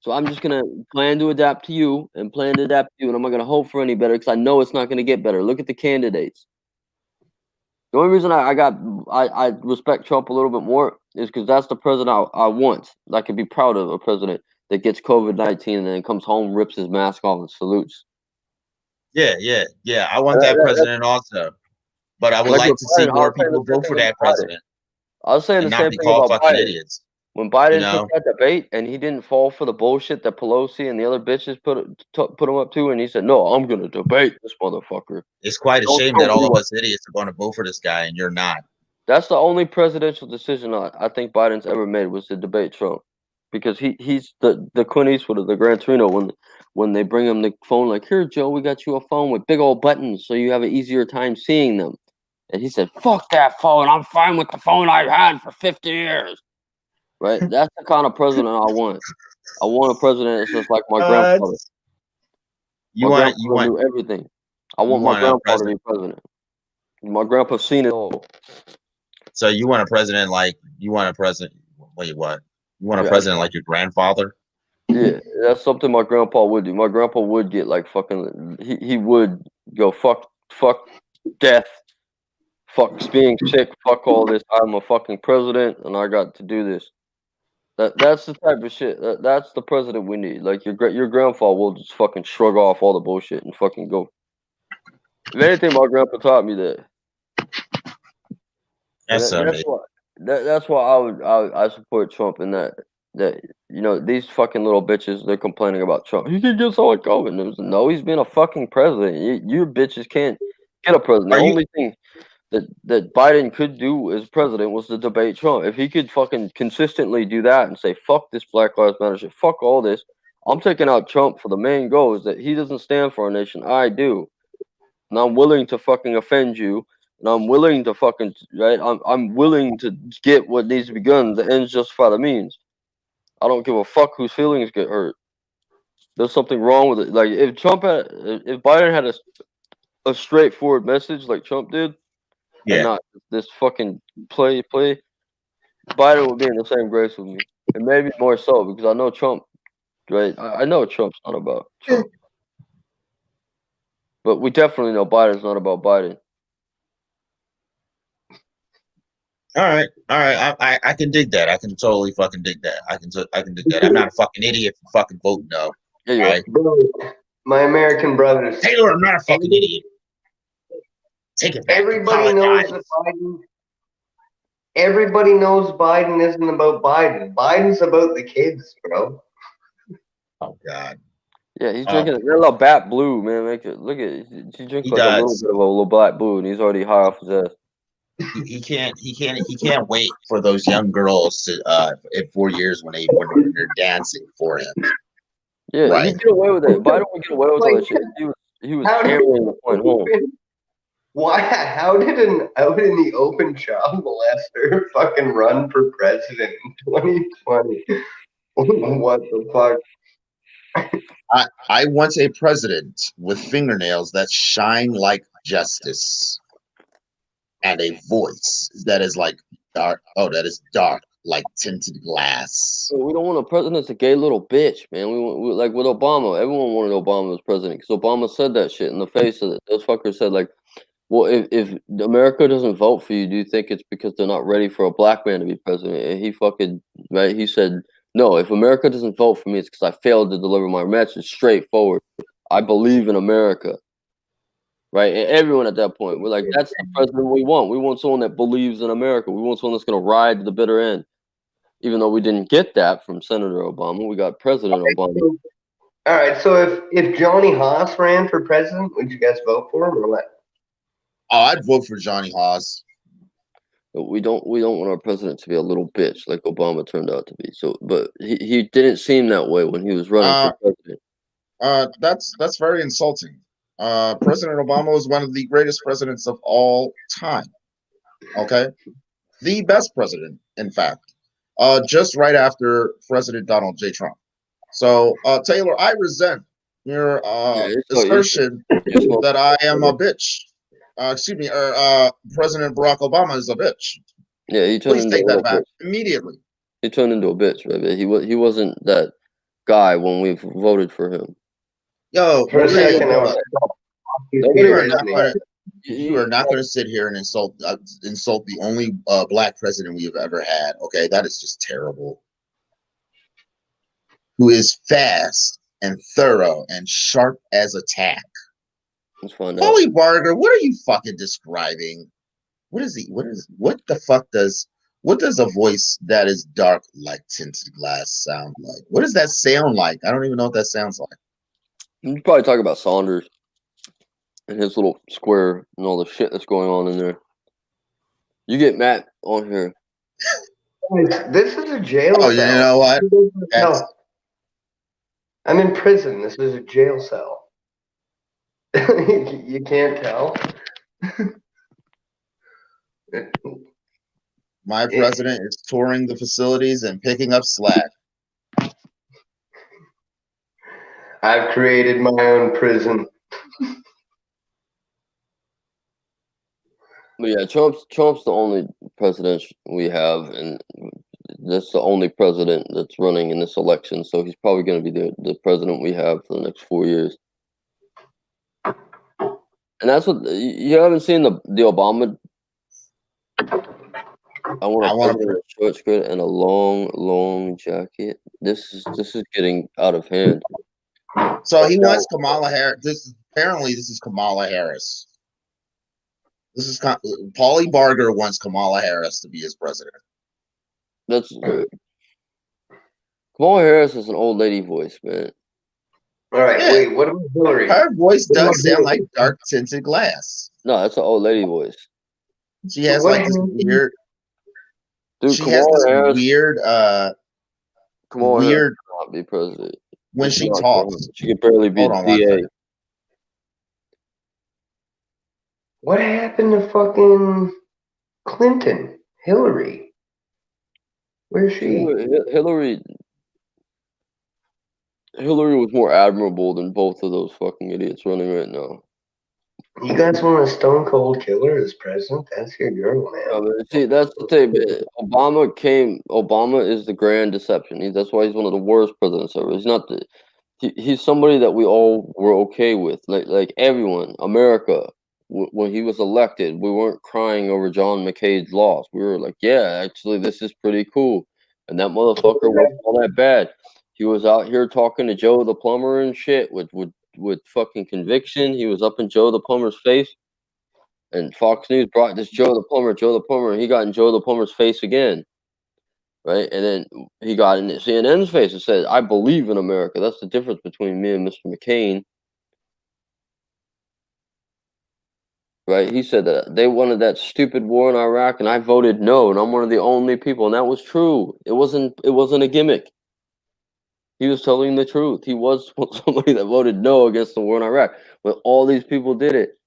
So I'm just gonna plan to adapt to you, and I'm not gonna hope for any better because I know it's not gonna get better. Look at the candidates. The only reason I respect Trump a little bit more is because that's the president I want. I could be proud of a president that gets COVID-19 and then comes home, rips his mask off, and salutes. Yeah. I want that president also, but I would like to see more people vote for that president. I was saying the same thing about Biden. Idiots. When Biden took that debate and he didn't fall for the bullshit that Pelosi and the other bitches put him up to, and he said, "No, I'm going to debate this motherfucker." It's quite a shame that all of us idiots are going to vote for this guy and you're not. That's the only presidential decision I think Biden's ever made was to debate Trump. because he's the Clint Eastwood of the Gran Torino when they bring him the phone, like, here, Joe, we got you a phone with big old buttons so you have an easier time seeing them. And he said, fuck that phone. I'm fine with the phone I've had for 50 years. Right? That's the kind of president I want. I want a president that's just like my grandfather. You My want grandfather knew everything. I want my grandfather to be president. My grandpa's seen it all. So you want a president like wait, what? You want a president like your grandfather? Yeah, that's something my grandpa would do. My grandpa would get like fucking. He would go fuck death, fuck being sick, fuck all this. I'm a fucking president, and I got to do this. That's the type of shit. That's the president we need. Like your grandpa will just fucking shrug off all the bullshit and fucking go. If anything, my grandpa taught me that. That's why I support Trump in that these fucking little bitches, they're complaining about Trump. He can get someone COVID. No, he's been a fucking president. You bitches can't get a president. The only thing that Biden could do as president was to debate Trump. If he could fucking consistently do that and say, fuck this Black Lives Matter shit, fuck all this, I'm taking out Trump for the main goal is that he doesn't stand for our nation. I do. And I'm willing to fucking offend you. And I'm willing to fucking, right? I'm willing to get what needs to be done. The ends justify the means. I don't give a fuck whose feelings get hurt. There's something wrong with it. Like if Biden had a straightforward message like Trump did, and not this fucking play, Biden would be in the same grace with me, and maybe more so because I know Trump, right? I know Trump's not about Trump, but we definitely know Biden's not about Biden. All right. I can dig that. I can totally fucking dig that. I can dig that. I'm not a fucking idiot for fucking voting no. Yeah, right? Bro, my American brothers. Taylor, I'm not a fucking idiot. Take it back. Everybody knows that Biden. Everybody knows Biden isn't about Biden. Biden's about the kids, bro. Oh God. Yeah, he's drinking a little bat blue, man. Look at he's drinking like a little bit of a little black blue, and he's already high off his ass. He can't wait for those young girls to in 4 years when they're dancing for him. Yeah, right. He get away with it. Biden would get away with all that shit. He was hammering the point home. Why? How did an out in the open child molester fucking run for president in 2020? What the fuck? I want a president with fingernails that shine like justice. And a voice that is like dark. Oh, that is dark, like tinted glass. We don't want a president that's a gay little bitch, man. We like with Obama. Everyone wanted Obama as president because Obama said that shit in the face of it. Those fuckers said like, well, if America doesn't vote for you, do you think it's because they're not ready for a black man to be president? And he fucking right. He said, no. If America doesn't vote for me, it's because I failed to deliver my message straightforward. I believe in America. Right, and everyone at that point, we're like, that's the president we want. We want someone that believes in America. We want someone that's going to ride to the bitter end. Even though we didn't get that from Senator Obama, we got President Obama. All right, so if Johnny Haas ran for president, would you guys vote for him or what? Oh, I'd vote for Johnny Haas. But we don't want our president to be a little bitch like Obama turned out to be. So, but he didn't seem that way when he was running for president. That's very insulting. President Obama was one of the greatest presidents of all time. Okay, the best president, in fact, just right after President Donald J. Trump. So, Taylor, I resent your assertion that I am a bitch. Excuse me, President Barack Obama is a bitch. Yeah, he turned Please take that back immediately. He turned into a bitch, baby. He wasn't that guy when we voted for him. Yo, for a second, you are not going to sit here and insult the only black president we have ever had. Okay, that is just terrible. Who is fast and thorough and sharp as a tack. Holy Barger, what are you fucking describing? What does a voice that is dark like tinted glass sound like? What does that sound like? I don't even know what that sounds like. You probably talk about Saunders and his little square and all the shit that's going on in there. You get Matt on here. This is a jail cell. You know what? I'm in prison. This is a jail cell. You can't tell. My president is touring the facilities and picking up slack. I've created my own prison. But yeah, Trump's the only president we have, and that's the only president that's running in this election. So he's probably going to be the president we have for the next 4 years. And that's what you haven't seen the Obama. I want a president in a short skirt and a long jacket. This is getting out of hand. So he wants Kamala Harris. Apparently this is Kamala Harris. This is Paulie Barger wants Kamala Harris to be his president. That's Kamala Harris is an old lady voice, man. All right, wait. What about Hillary? Her voice does sound like dark tinted glass. No, that's an old lady voice. She has like this weird. Dude, she has this Harris, weird. Kamala weird. Harris cannot be president when she talks. She could barely be DA. What happened to fucking Clinton? Hillary? Where's she? Hillary was more admirable than both of those fucking idiots running right now. You guys want a stone cold killer as president? That's your girl, man. See, that's the thing. Obama is the grand deception. That's why he's one of the worst presidents ever. He's not he's somebody that we all were okay with. Like everyone, America, when he was elected, we weren't crying over John McCain's loss. We were like, yeah, actually, this is pretty cool. And that motherfucker wasn't all that bad. He was out here talking to Joe the plumber and shit with fucking conviction. He was up in Joe the plumber's face. And Fox News brought this Joe the plumber, and he got in Joe the plumber's face again. Right? And then he got in CNN's face and said, I believe in America. That's the difference between me and Mr. McCain. Right? He said that they wanted that stupid war in Iraq, and I voted no, and I'm one of the only people. And that was true. It wasn't a gimmick. He was telling the truth. He was somebody that voted no against the war in Iraq. But all these people did it.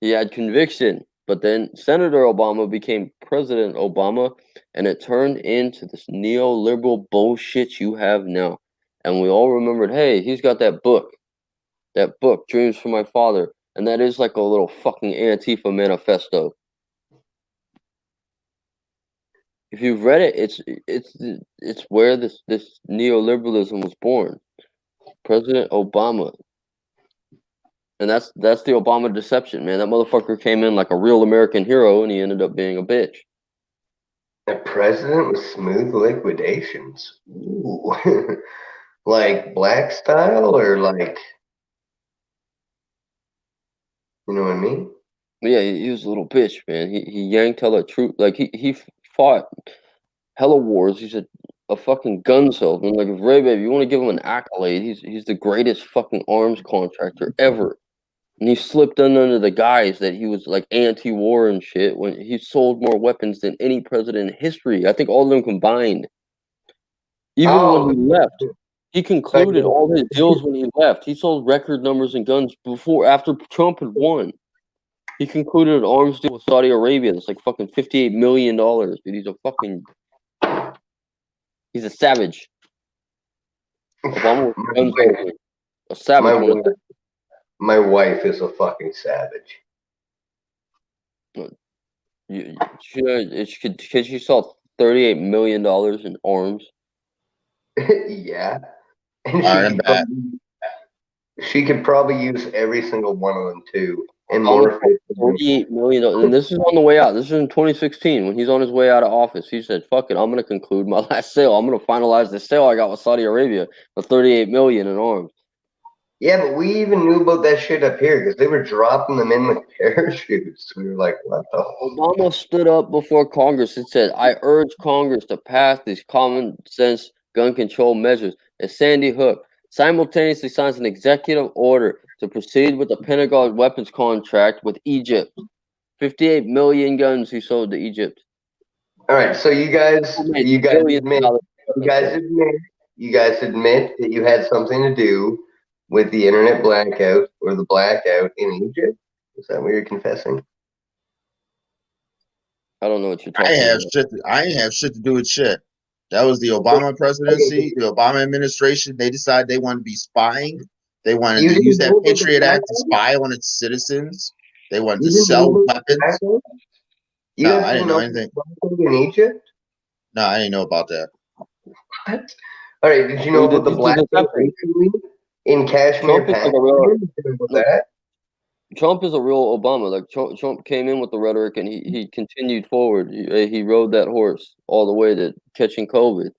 He had conviction. But then Senator Obama became President Obama, and it turned into this neoliberal bullshit you have now. And we all remembered, hey, he's got that book, Dreams from My Father. And that is like a little fucking Antifa manifesto. If you've read it, it's where this neoliberalism was born. President Obama. And that's the Obama deception, man. That motherfucker came in like a real American hero, and he ended up being a bitch. A president with smooth liquidations. Ooh. Like black style or like, you know what I mean? Yeah, he was a little bitch, man. He yanked hella truth. Like he fought hella wars. He's a fucking gun salesman. Like if Ray Bey, you want to give him an accolade, he's the greatest fucking arms contractor ever. And he slipped under the guise that he was like anti-war and shit when he sold more weapons than any president in history. I think all of them combined. Even when he left, he concluded all his deals when he left. He sold record numbers in guns after Trump had won. He concluded an arms deal with Saudi Arabia that's like fucking $58 million. Dude, he's a savage. Obama was a savage. My wife is a fucking savage. She saw $38 million in arms. Yeah. And she could probably use every single one of them too. And more. $38 million. And this is on the way out. This is in 2016 when he's on his way out of office. He said, fuck it, I'm going to conclude my last sale. I'm going to finalize the sale I got with Saudi Arabia for $38 million in arms. Yeah, but we even knew about that shit up here because they were dropping them in with parachutes. We were like, what the fuck? Obama stood up before Congress and said, I urge Congress to pass these common sense gun control measures. And Sandy Hook simultaneously signs an executive order to proceed with the Pentagon weapons contract with Egypt. 58 million guns he sold to Egypt. All right, so you guys admit that you had something to do with the internet blackout or the blackout in Egypt. Is that what you're confessing? I don't know what you're talking about. I ain't have shit to do with shit. That was the Obama presidency, the Obama administration. They decided they wanted to be spying. They wanted to use that Patriot Act to spy on its citizens. They wanted to sell weapons. No, I didn't know anything. In Egypt? No, I didn't know about that. What? All right, did you know about the blackout recently in Kashmir, Trump is a real Obama. Like Trump came in with the rhetoric and he continued forward. He rode that horse all the way to catching COVID.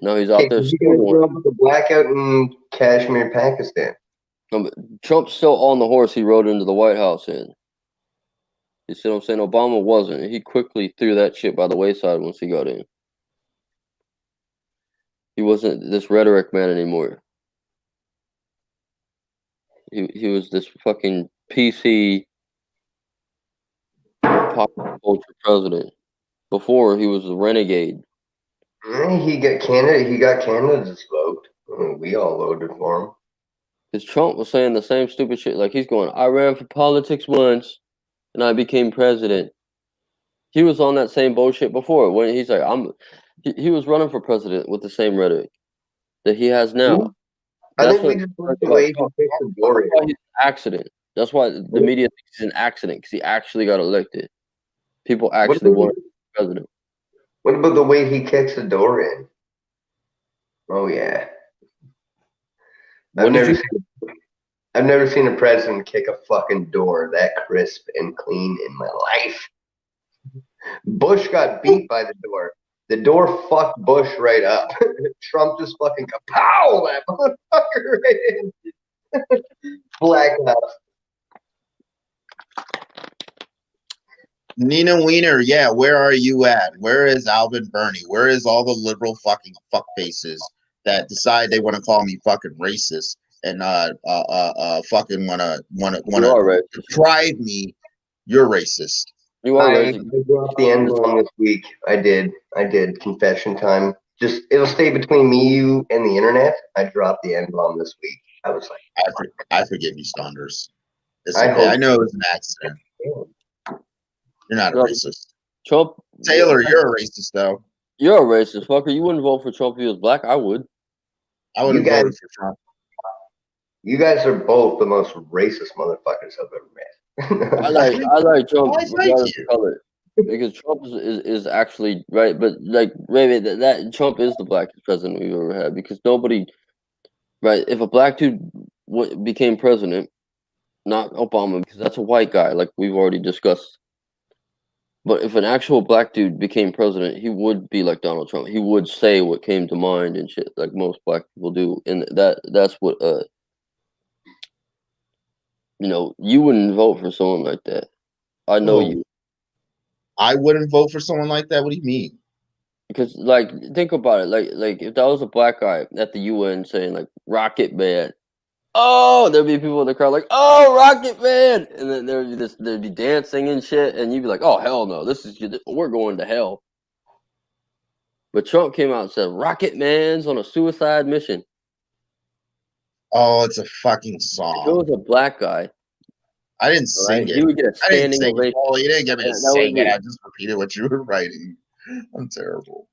Now he's out there. The blackout in Kashmir, Pakistan. Trump's still on the horse he rode into the White House in. You see what I'm saying? Obama wasn't. He quickly threw that shit by the wayside once he got in. He wasn't this rhetoric man anymore. He was this fucking PC pop culture president. Before he was a renegade. He got Canada's vote. I mean, we all voted for him. Because Trump was saying the same stupid shit. Like he's going, I ran for politics once and I became president. He was on that same bullshit before. When he's like, he was running for president with the same rhetoric that he has now. I think we just like the way he fixed the door. That's why he's an accident. That's why the media thinks he's an accident, because he actually got elected. People actually want him to be president. What about the way he kicks the door in? Oh yeah. I've never seen a president kick a fucking door that crisp and clean in my life. Bush got beat by the door. The door fucked Bush right up. Trump just fucking kapow that motherfucker right in. Black House. Nina Wiener, yeah, where are you at? Where is Alvin Bernie? Where is all the liberal fucking fuckfaces that decide they want to call me fucking racist and fucking wanna deprive me? You're racist. You are I dropped the N-bomb this week. I did. Confession time. Just it'll stay between me, you, and the internet. I dropped the N-bomb this week. I was like, I forgive you, Saunders. I know it was an accident. You're not a racist. Trump. Taylor, you're a racist, though. You're a racist, fucker. You wouldn't vote for Trump if he was black. I would. I would have voted for Trump. You guys are both the most racist motherfuckers I've ever met. I like Trump regardless of color, because Trump is actually right. But like Ray Bey, that Trump is the blackest president we've ever had, because nobody, right? If a black dude became president, not Obama, because that's a white guy, like we've already discussed. But if an actual black dude became president, he would be like Donald Trump. He would say what came to mind and shit, like most black people do. And that's what you wouldn't vote for someone like that. I know you. I wouldn't vote for someone like that. What do you mean? Because like, think about it. Like if that was a black guy at the UN saying like Rocket Man, oh, there'd be people in the crowd like, oh, Rocket Man, and then there'd be dancing and shit, and you'd be like, oh hell no, we're going to hell. But Trump came out and said Rocket Man's on a suicide mission. Oh, it's a fucking song. If it was a black guy, I didn't sing it. He would get a standing ovation. Oh, you didn't get me to sing it. I just repeated what you were writing. I'm terrible.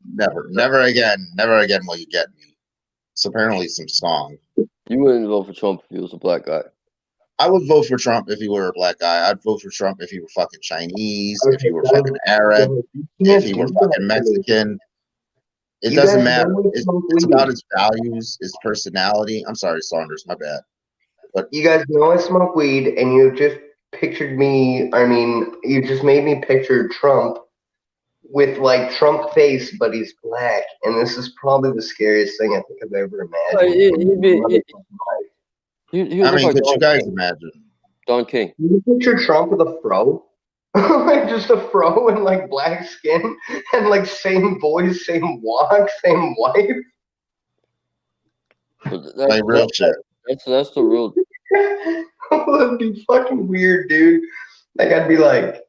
Never again will you get me. It's apparently some song. You wouldn't vote for Trump if he was a black guy. I would vote for Trump if he were a black guy. I'd vote for Trump if he were fucking Chinese, if he were fucking Arab, if he were fucking Mexican. It doesn't matter. It's about his values, his personality. I'm sorry, Saunders, my bad. But you guys know I smoke weed, and you just pictured me. I mean, you just made me picture Trump with like Trump face, but he's black, and this is probably the scariest thing I think I've ever imagined. Could you guys imagine Don King? Can you picture Trump with a fro? Like just a fro and like black skin and like same voice, same walk, same wife. Like real shit. That's the real. That'd be fucking weird, dude. Like I'd be like,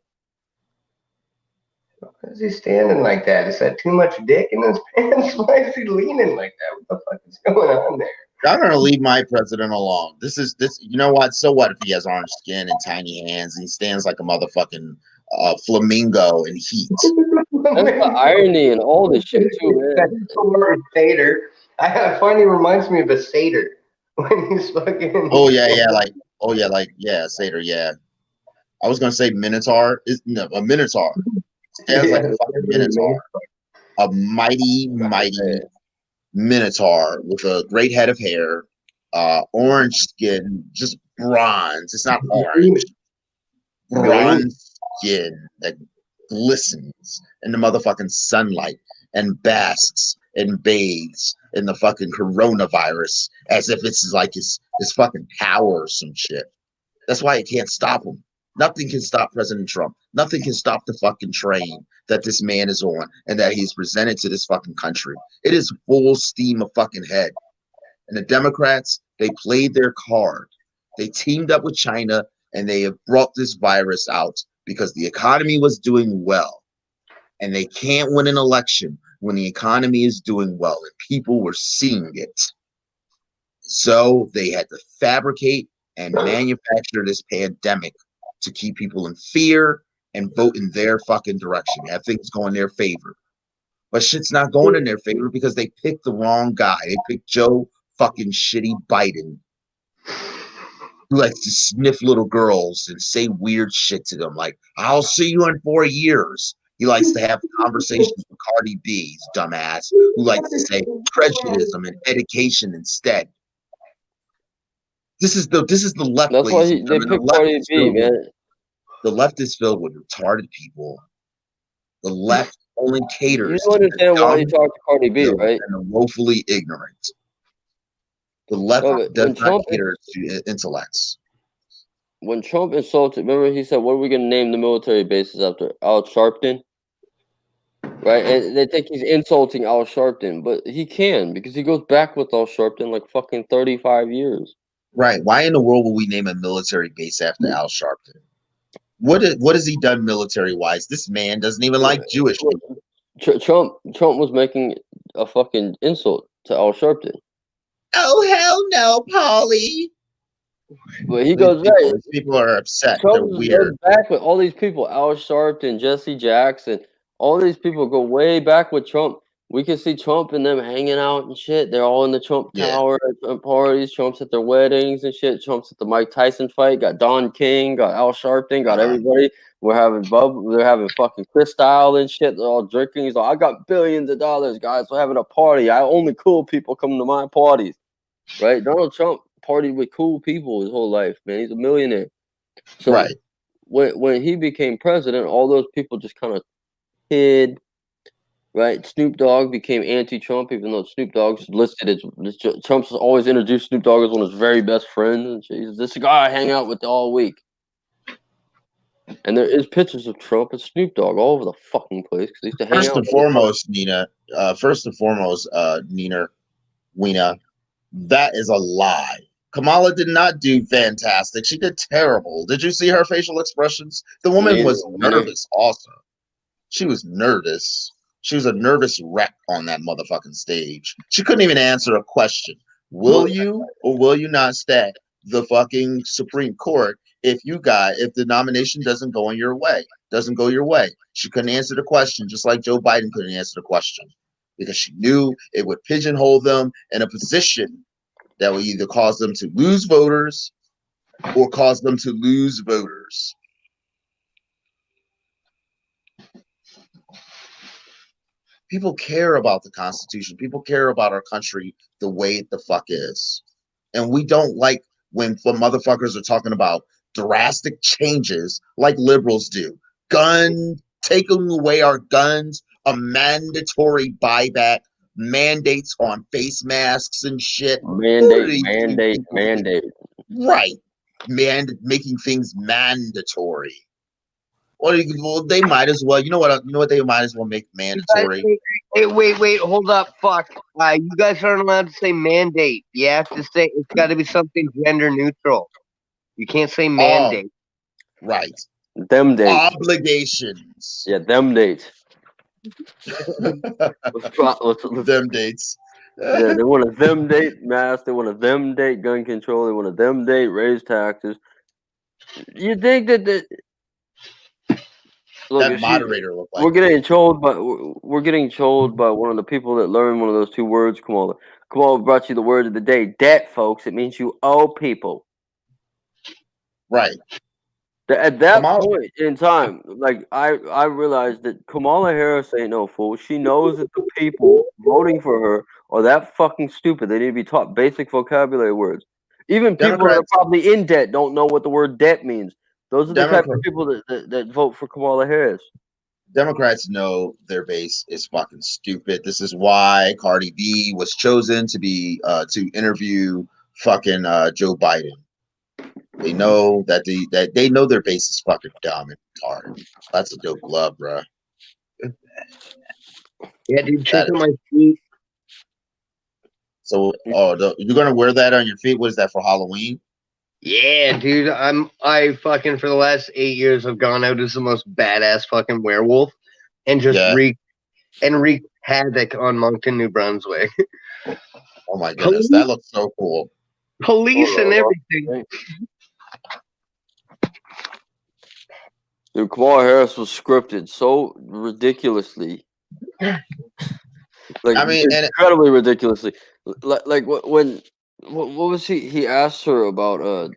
is he standing like that? Is that too much dick in his pants? Why is he leaning like that? What the fuck is going on there? I'm gonna leave my president alone. This. You know what? So what if he has orange skin and tiny hands and he stands like a motherfucking flamingo in heat? That's the irony and all this shit too, man. That's the word satyr. I find he reminds me of a satyr when he's fucking. Oh yeah, satyr. Yeah, I was gonna say minotaur. A minotaur. Stands like a fucking minotaur. A mighty minotaur with a great head of hair, orange skin, just bronze. It's not orange. Bronze skin that glistens in the motherfucking sunlight and basks and bathes in the fucking coronavirus as if it's like his fucking power or some shit. That's why it can't stop him. Nothing can stop President Trump. Nothing can stop the fucking train that this man is on and that he's presented to this fucking country. It is full steam of fucking head. And the Democrats, they played their card. They teamed up with China and they have brought this virus out because the economy was doing well. And they can't win an election when the economy is doing well and people were seeing it. So they had to fabricate and manufacture this pandemic to keep people in fear and vote in their fucking direction, have things go in their favor. But shit's not going in their favor because they picked the wrong guy. They picked Joe fucking shitty Biden, who likes to sniff little girls and say weird shit to them, like, I'll see you in 4 years. He likes to have conversations with Cardi B's dumbass, who likes to say prejudice and education instead. This is the left. That's why they picked Cardi B, man. The left is filled with retarded people. The left only caters. You understand why you talk to Cardi B, right? And the woefully ignorant. The left does not cater to intellects. When Trump insulted, remember he said, "What are we going to name the military bases after?" Al Sharpton, right? And they think he's insulting Al Sharpton, but he can because he goes back with Al Sharpton like fucking 35 years. Right? Why in the world will we name a military base after Al Sharpton? What has he done military wise? This man doesn't even like Jewish people. Trump was making a fucking insult to Al Sharpton. Oh hell no, Paulie. But he goes right. People are upset. Trump They're weird. Back with all these people, Al Sharpton, Jesse Jackson, all these people go way back with Trump. We can see Trump and them hanging out and shit. They're all in the Trump Tower at Trump parties. Trump's at their weddings and shit. Trump's at the Mike Tyson fight. Got Don King. Got Al Sharpton. Got everybody. We're having They're having fucking Cristal and shit. They're all drinking. He's like, I got billions of dollars, guys. We're having a party. Only cool people come to my parties. Right? Donald Trump partied with cool people his whole life, man. He's a millionaire. So when he became president, all those people just kind of hid. Right, Snoop Dogg became anti-Trump, even though Snoop Dogg's listed as Trump's always introduced Snoop Dogg as one of his very best friends, and he's this guy I hang out with all week. And there is pictures of Trump and Snoop Dogg all over the fucking place because they used to hang out. First and foremost, Nina, Weena, that is a lie. Kamala did not do fantastic. She did terrible. Did you see her facial expressions? The woman was nervous. Also, she was nervous. She was a nervous wreck on that motherfucking stage. She couldn't even answer a question. Will you or will you not stay the fucking Supreme Court if the nomination doesn't go your way? She couldn't answer the question, just like Joe Biden couldn't answer the question, because she knew it would pigeonhole them in a position that would either cause them to lose voters or cause them to lose voters. People care about the Constitution. People care about our country the way it the fuck is. And we don't like when motherfuckers are talking about drastic changes like liberals do. Taking away our guns, a mandatory buyback, mandates on face masks and shit. Mandate. Right. Making things mandatory. Well, they might as well. You know what they might as well make mandatory. Hey, wait, hold up, fuck. You guys aren't allowed to say mandate. You have to say it's got to be something gender neutral. You can't say mandate. Right. Them dates. Obligations. Yeah, them dates. Them dates. Yeah, they want a them date mask. They want a them date gun control. They want a them date raise taxes. You think that look, That moderator looked like we're getting trolled by one of the people that learned one of those two words. Kamala brought you the word of the day, debt, folks. It means you owe people. right. At that point in time, like I realized that Kamala Harris ain't no fool. She knows that the people voting for her are that fucking stupid. They need to be taught basic vocabulary words. Even people that are probably in debt don't know what the word debt means. Those are the type of people that vote for Kamala Harris. Democrats know their base is fucking stupid. This is why Cardi B was chosen to be to interview fucking Joe Biden. They know that they know their base is fucking dumb and hard. That's a dope glove, bro. Yeah, dude, check out my feet. So, you're gonna wear that on your feet? What is that for Halloween? Yeah, dude. I fucking for the last 8 years have gone out as the most badass fucking werewolf and just wreak havoc on Moncton, New Brunswick. Oh my goodness, that looks so cool. Police and everything. Dude, Kamala Harris was scripted so ridiculously. Like, I mean, incredibly ridiculously. Like what was he asked her about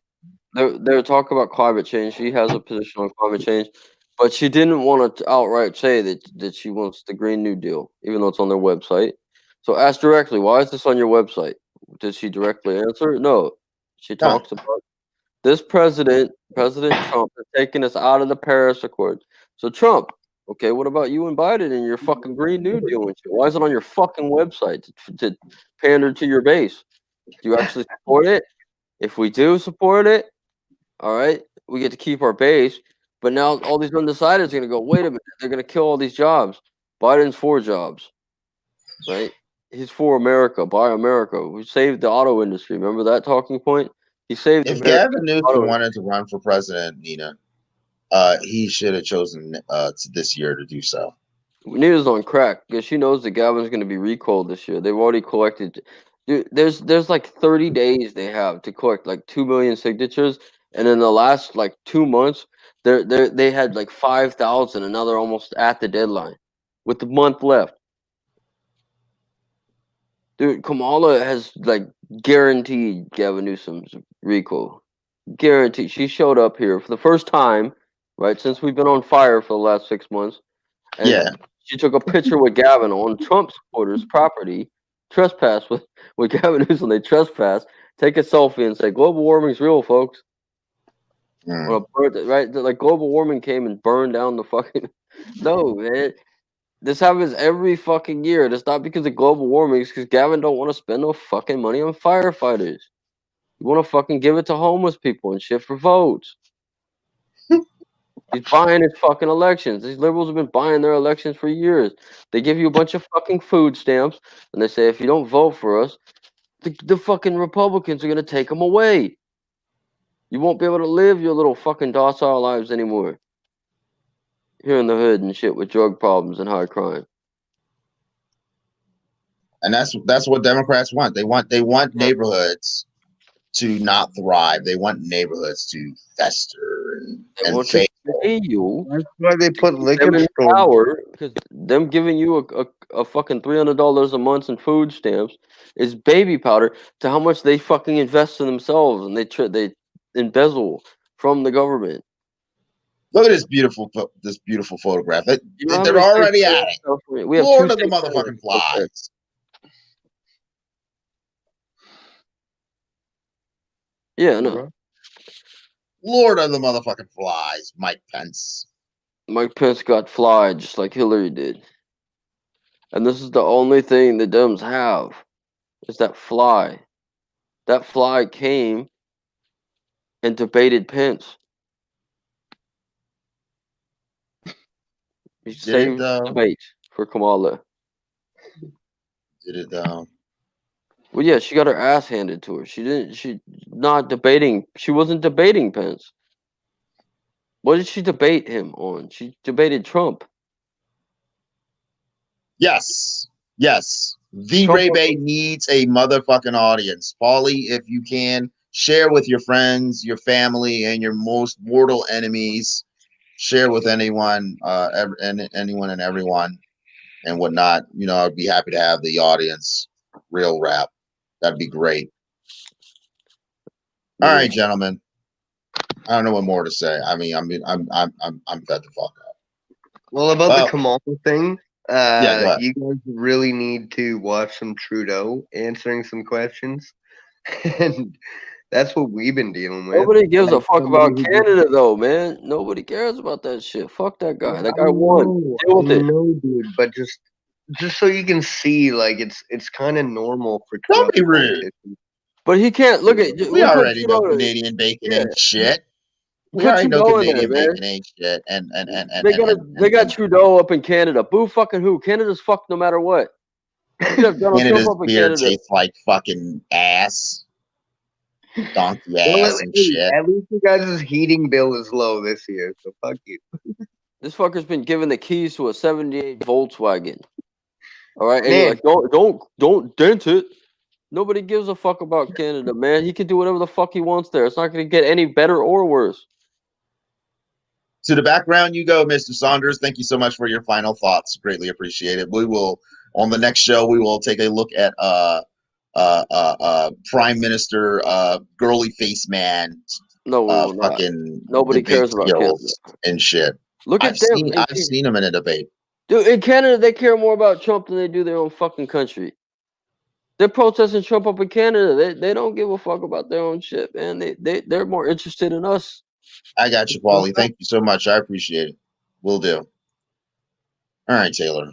they're talking about climate change. She has a position on climate change, but she didn't want to outright say that she wants the Green New Deal, even though it's on their website. So ask directly, why is this on your website? Did she directly answer? No. She talks about this President Trump has taken us out of the Paris Accord. So Trump, okay, what about you and Biden and your fucking Green New Deal and shit? Why is it on your fucking website to pander to your base? Do you actually support it? If we do support it, all right, we get to keep our base. But now all these undecideds are going to go, wait a minute, they're going to kill all these jobs. Biden's for jobs, right? He's for America, buy America. We saved the auto industry. Remember that talking point? He saved. If Gavin Newsom wanted to run for president, Nina, he should have chosen this year to do so. Nina's on crack because she knows that Gavin's going to be recalled this year. They've already collected. Dude, there's like 30 days they have to collect like 2 million signatures, and in the last like 2 months, they had like 5,000, and now they're almost at the deadline, with the month left. Dude, Kamala has like guaranteed Gavin Newsom's recall. Guaranteed. She showed up here for the first time, right, since we've been on fire for the last 6 months. And she took a picture with Gavin on Trump supporters' property, trespass with Gavin Newsom. They trespass, take a selfie, and say, "Global warming's real, folks." Right? Like global warming came and burned down the fucking. No, man. This happens every fucking year. It's not because of global warming. It's because Gavin don't want to spend no fucking money on firefighters. You want to fucking give it to homeless people and shit for votes. He's buying his fucking elections. These liberals have been buying their elections for years. They give you a bunch of fucking food stamps, and they say, if you don't vote for us, the fucking Republicans are going to take them away. You won't be able to live your little fucking docile lives anymore. Here in the hood and shit with drug problems and high crime. And that's what Democrats want. They want neighborhoods to not thrive. They want neighborhoods to fester and fail. That's why they put liquor power, because them giving you a fucking $300 a month in food stamps is baby powder to how much they fucking invest in themselves, and they embezzle from the government. Look at this beautiful photograph. They're already at it. Lord of the motherfucking flies. Yeah, no. Lord of the motherfucking flies, Mike Pence. Mike Pence got flied just like Hillary did. And this is the only thing the Dems have, is that fly. That fly came and debated Pence. He saved the debate for Kamala. Did it though? Well, yeah, she got her ass handed to her. She wasn't debating Pence. What did she debate him on? She debated Trump. Yes. The Ray Bey needs a motherfucking audience. Paulie, if you can, share with your friends, your family, and your most mortal enemies. Share with anyone, anyone and everyone, and whatnot. I'd be happy to have the audience. Real rap. That'd be great. All right, gentlemen. I don't know what more to say. I'm fed the fuck up. Well, about the Kamal thing, yeah, you guys really need to watch some Trudeau answering some questions, and that's what we've been dealing with. Nobody gives a fuck about Canada, though, man. Nobody cares about that shit. Fuck that guy. That guy won. Deal with it. No, dude, but just so you can see, like, it's kind of normal for don't be rude. But he can't look at. We already know Canadian bacon ain't shit. We already know Canadian bacon ain't shit. And they got Trudeau up in Canada. Boo fucking who? Canada's fucked no matter what. Canada's beer tastes like fucking ass. Donkey ass and shit. At least you guys' heating bill is low this year, so fuck you. This fucker's been given the keys to a 78 Volkswagen. All right, and you're like, don't dent it. Nobody gives a fuck about Canada, man. He can do whatever the fuck he wants there. It's not going to get any better or worse. To the background you go, Mr. Saunders. Thank you so much for your final thoughts. Greatly appreciated. We will, on the next show, we will take a look at Prime Minister girly face man. No, fucking nobody cares about Canada and shit. Look at them. I've seen him in a debate. Dude, in Canada, they care more about Trump than they do their own fucking country. They're protesting Trump up in Canada. They don't give a fuck about their own shit, man. They're more interested in us. I got you, Paulie. Thank you so much. I appreciate it. Will do. All right, Taylor.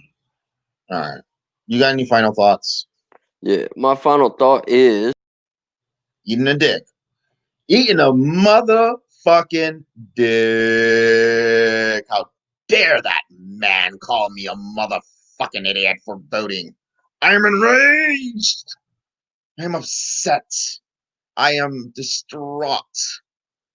All right. You got any final thoughts? Yeah, my final thought is eating a dick. Eating a motherfucking dick. How dare that man call me a motherfucking idiot for voting? I'm enraged. I'm upset. I am distraught.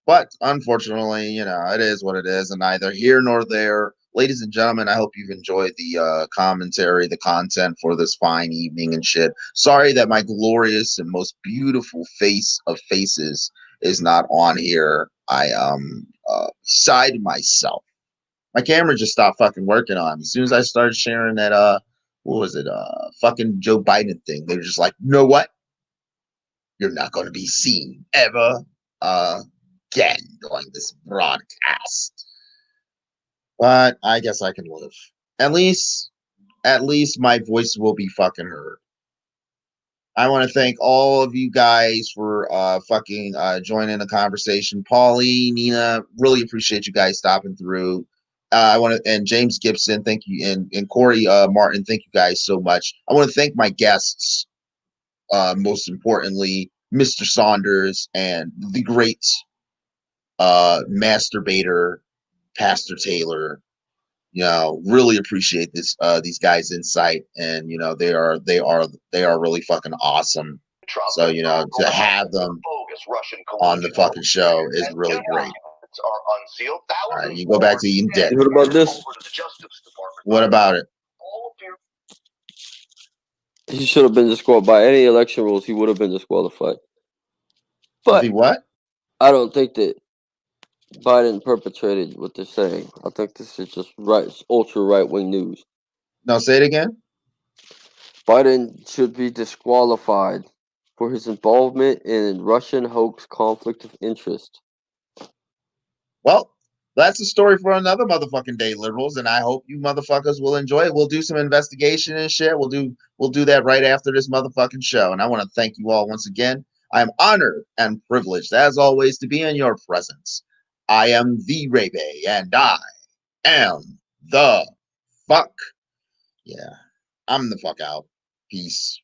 But unfortunately, it is what it is, and neither here nor there. Ladies and gentlemen, I hope you've enjoyed the commentary, the content for this fine evening and shit. Sorry that my glorious and most beautiful face of faces is not on here. I sighed myself. My camera just stopped fucking working on me. As soon as I started sharing that what was it, fucking Joe Biden thing, they were just like, you know what? You're not gonna be seen ever again during this broadcast. But I guess I can live. At least my voice will be fucking heard. I want to thank all of you guys for fucking joining the conversation. Paulie, Nina, really appreciate you guys stopping through. I want to, and James Gibson, thank you, and Corey Martin, thank you guys so much. I want to thank my guests, most importantly, Mr. Saunders and the great masturbator, Pastor Taylor. Really appreciate this these guys' insight, and they are really fucking awesome. So to have them on the fucking show is really great. All right, you go back to eating dick. What about this? What about it? He should have been disqualified. By any election rules, he would have been disqualified. But what? I don't think that Biden perpetrated what they're saying. I think this is just ultra right-wing news. No, say it again. Biden should be disqualified for his involvement in Russian hoax conflict of interest. Well, that's a story for another motherfucking day, liberals, and I hope you motherfuckers will enjoy it. We'll do some investigation and shit. We'll do that right after this motherfucking show. And I want to thank you all once again. I am honored and privileged, as always, to be in your presence. I am the Ray Bey, and I am the fuck. Yeah, I'm the fuck out. Peace.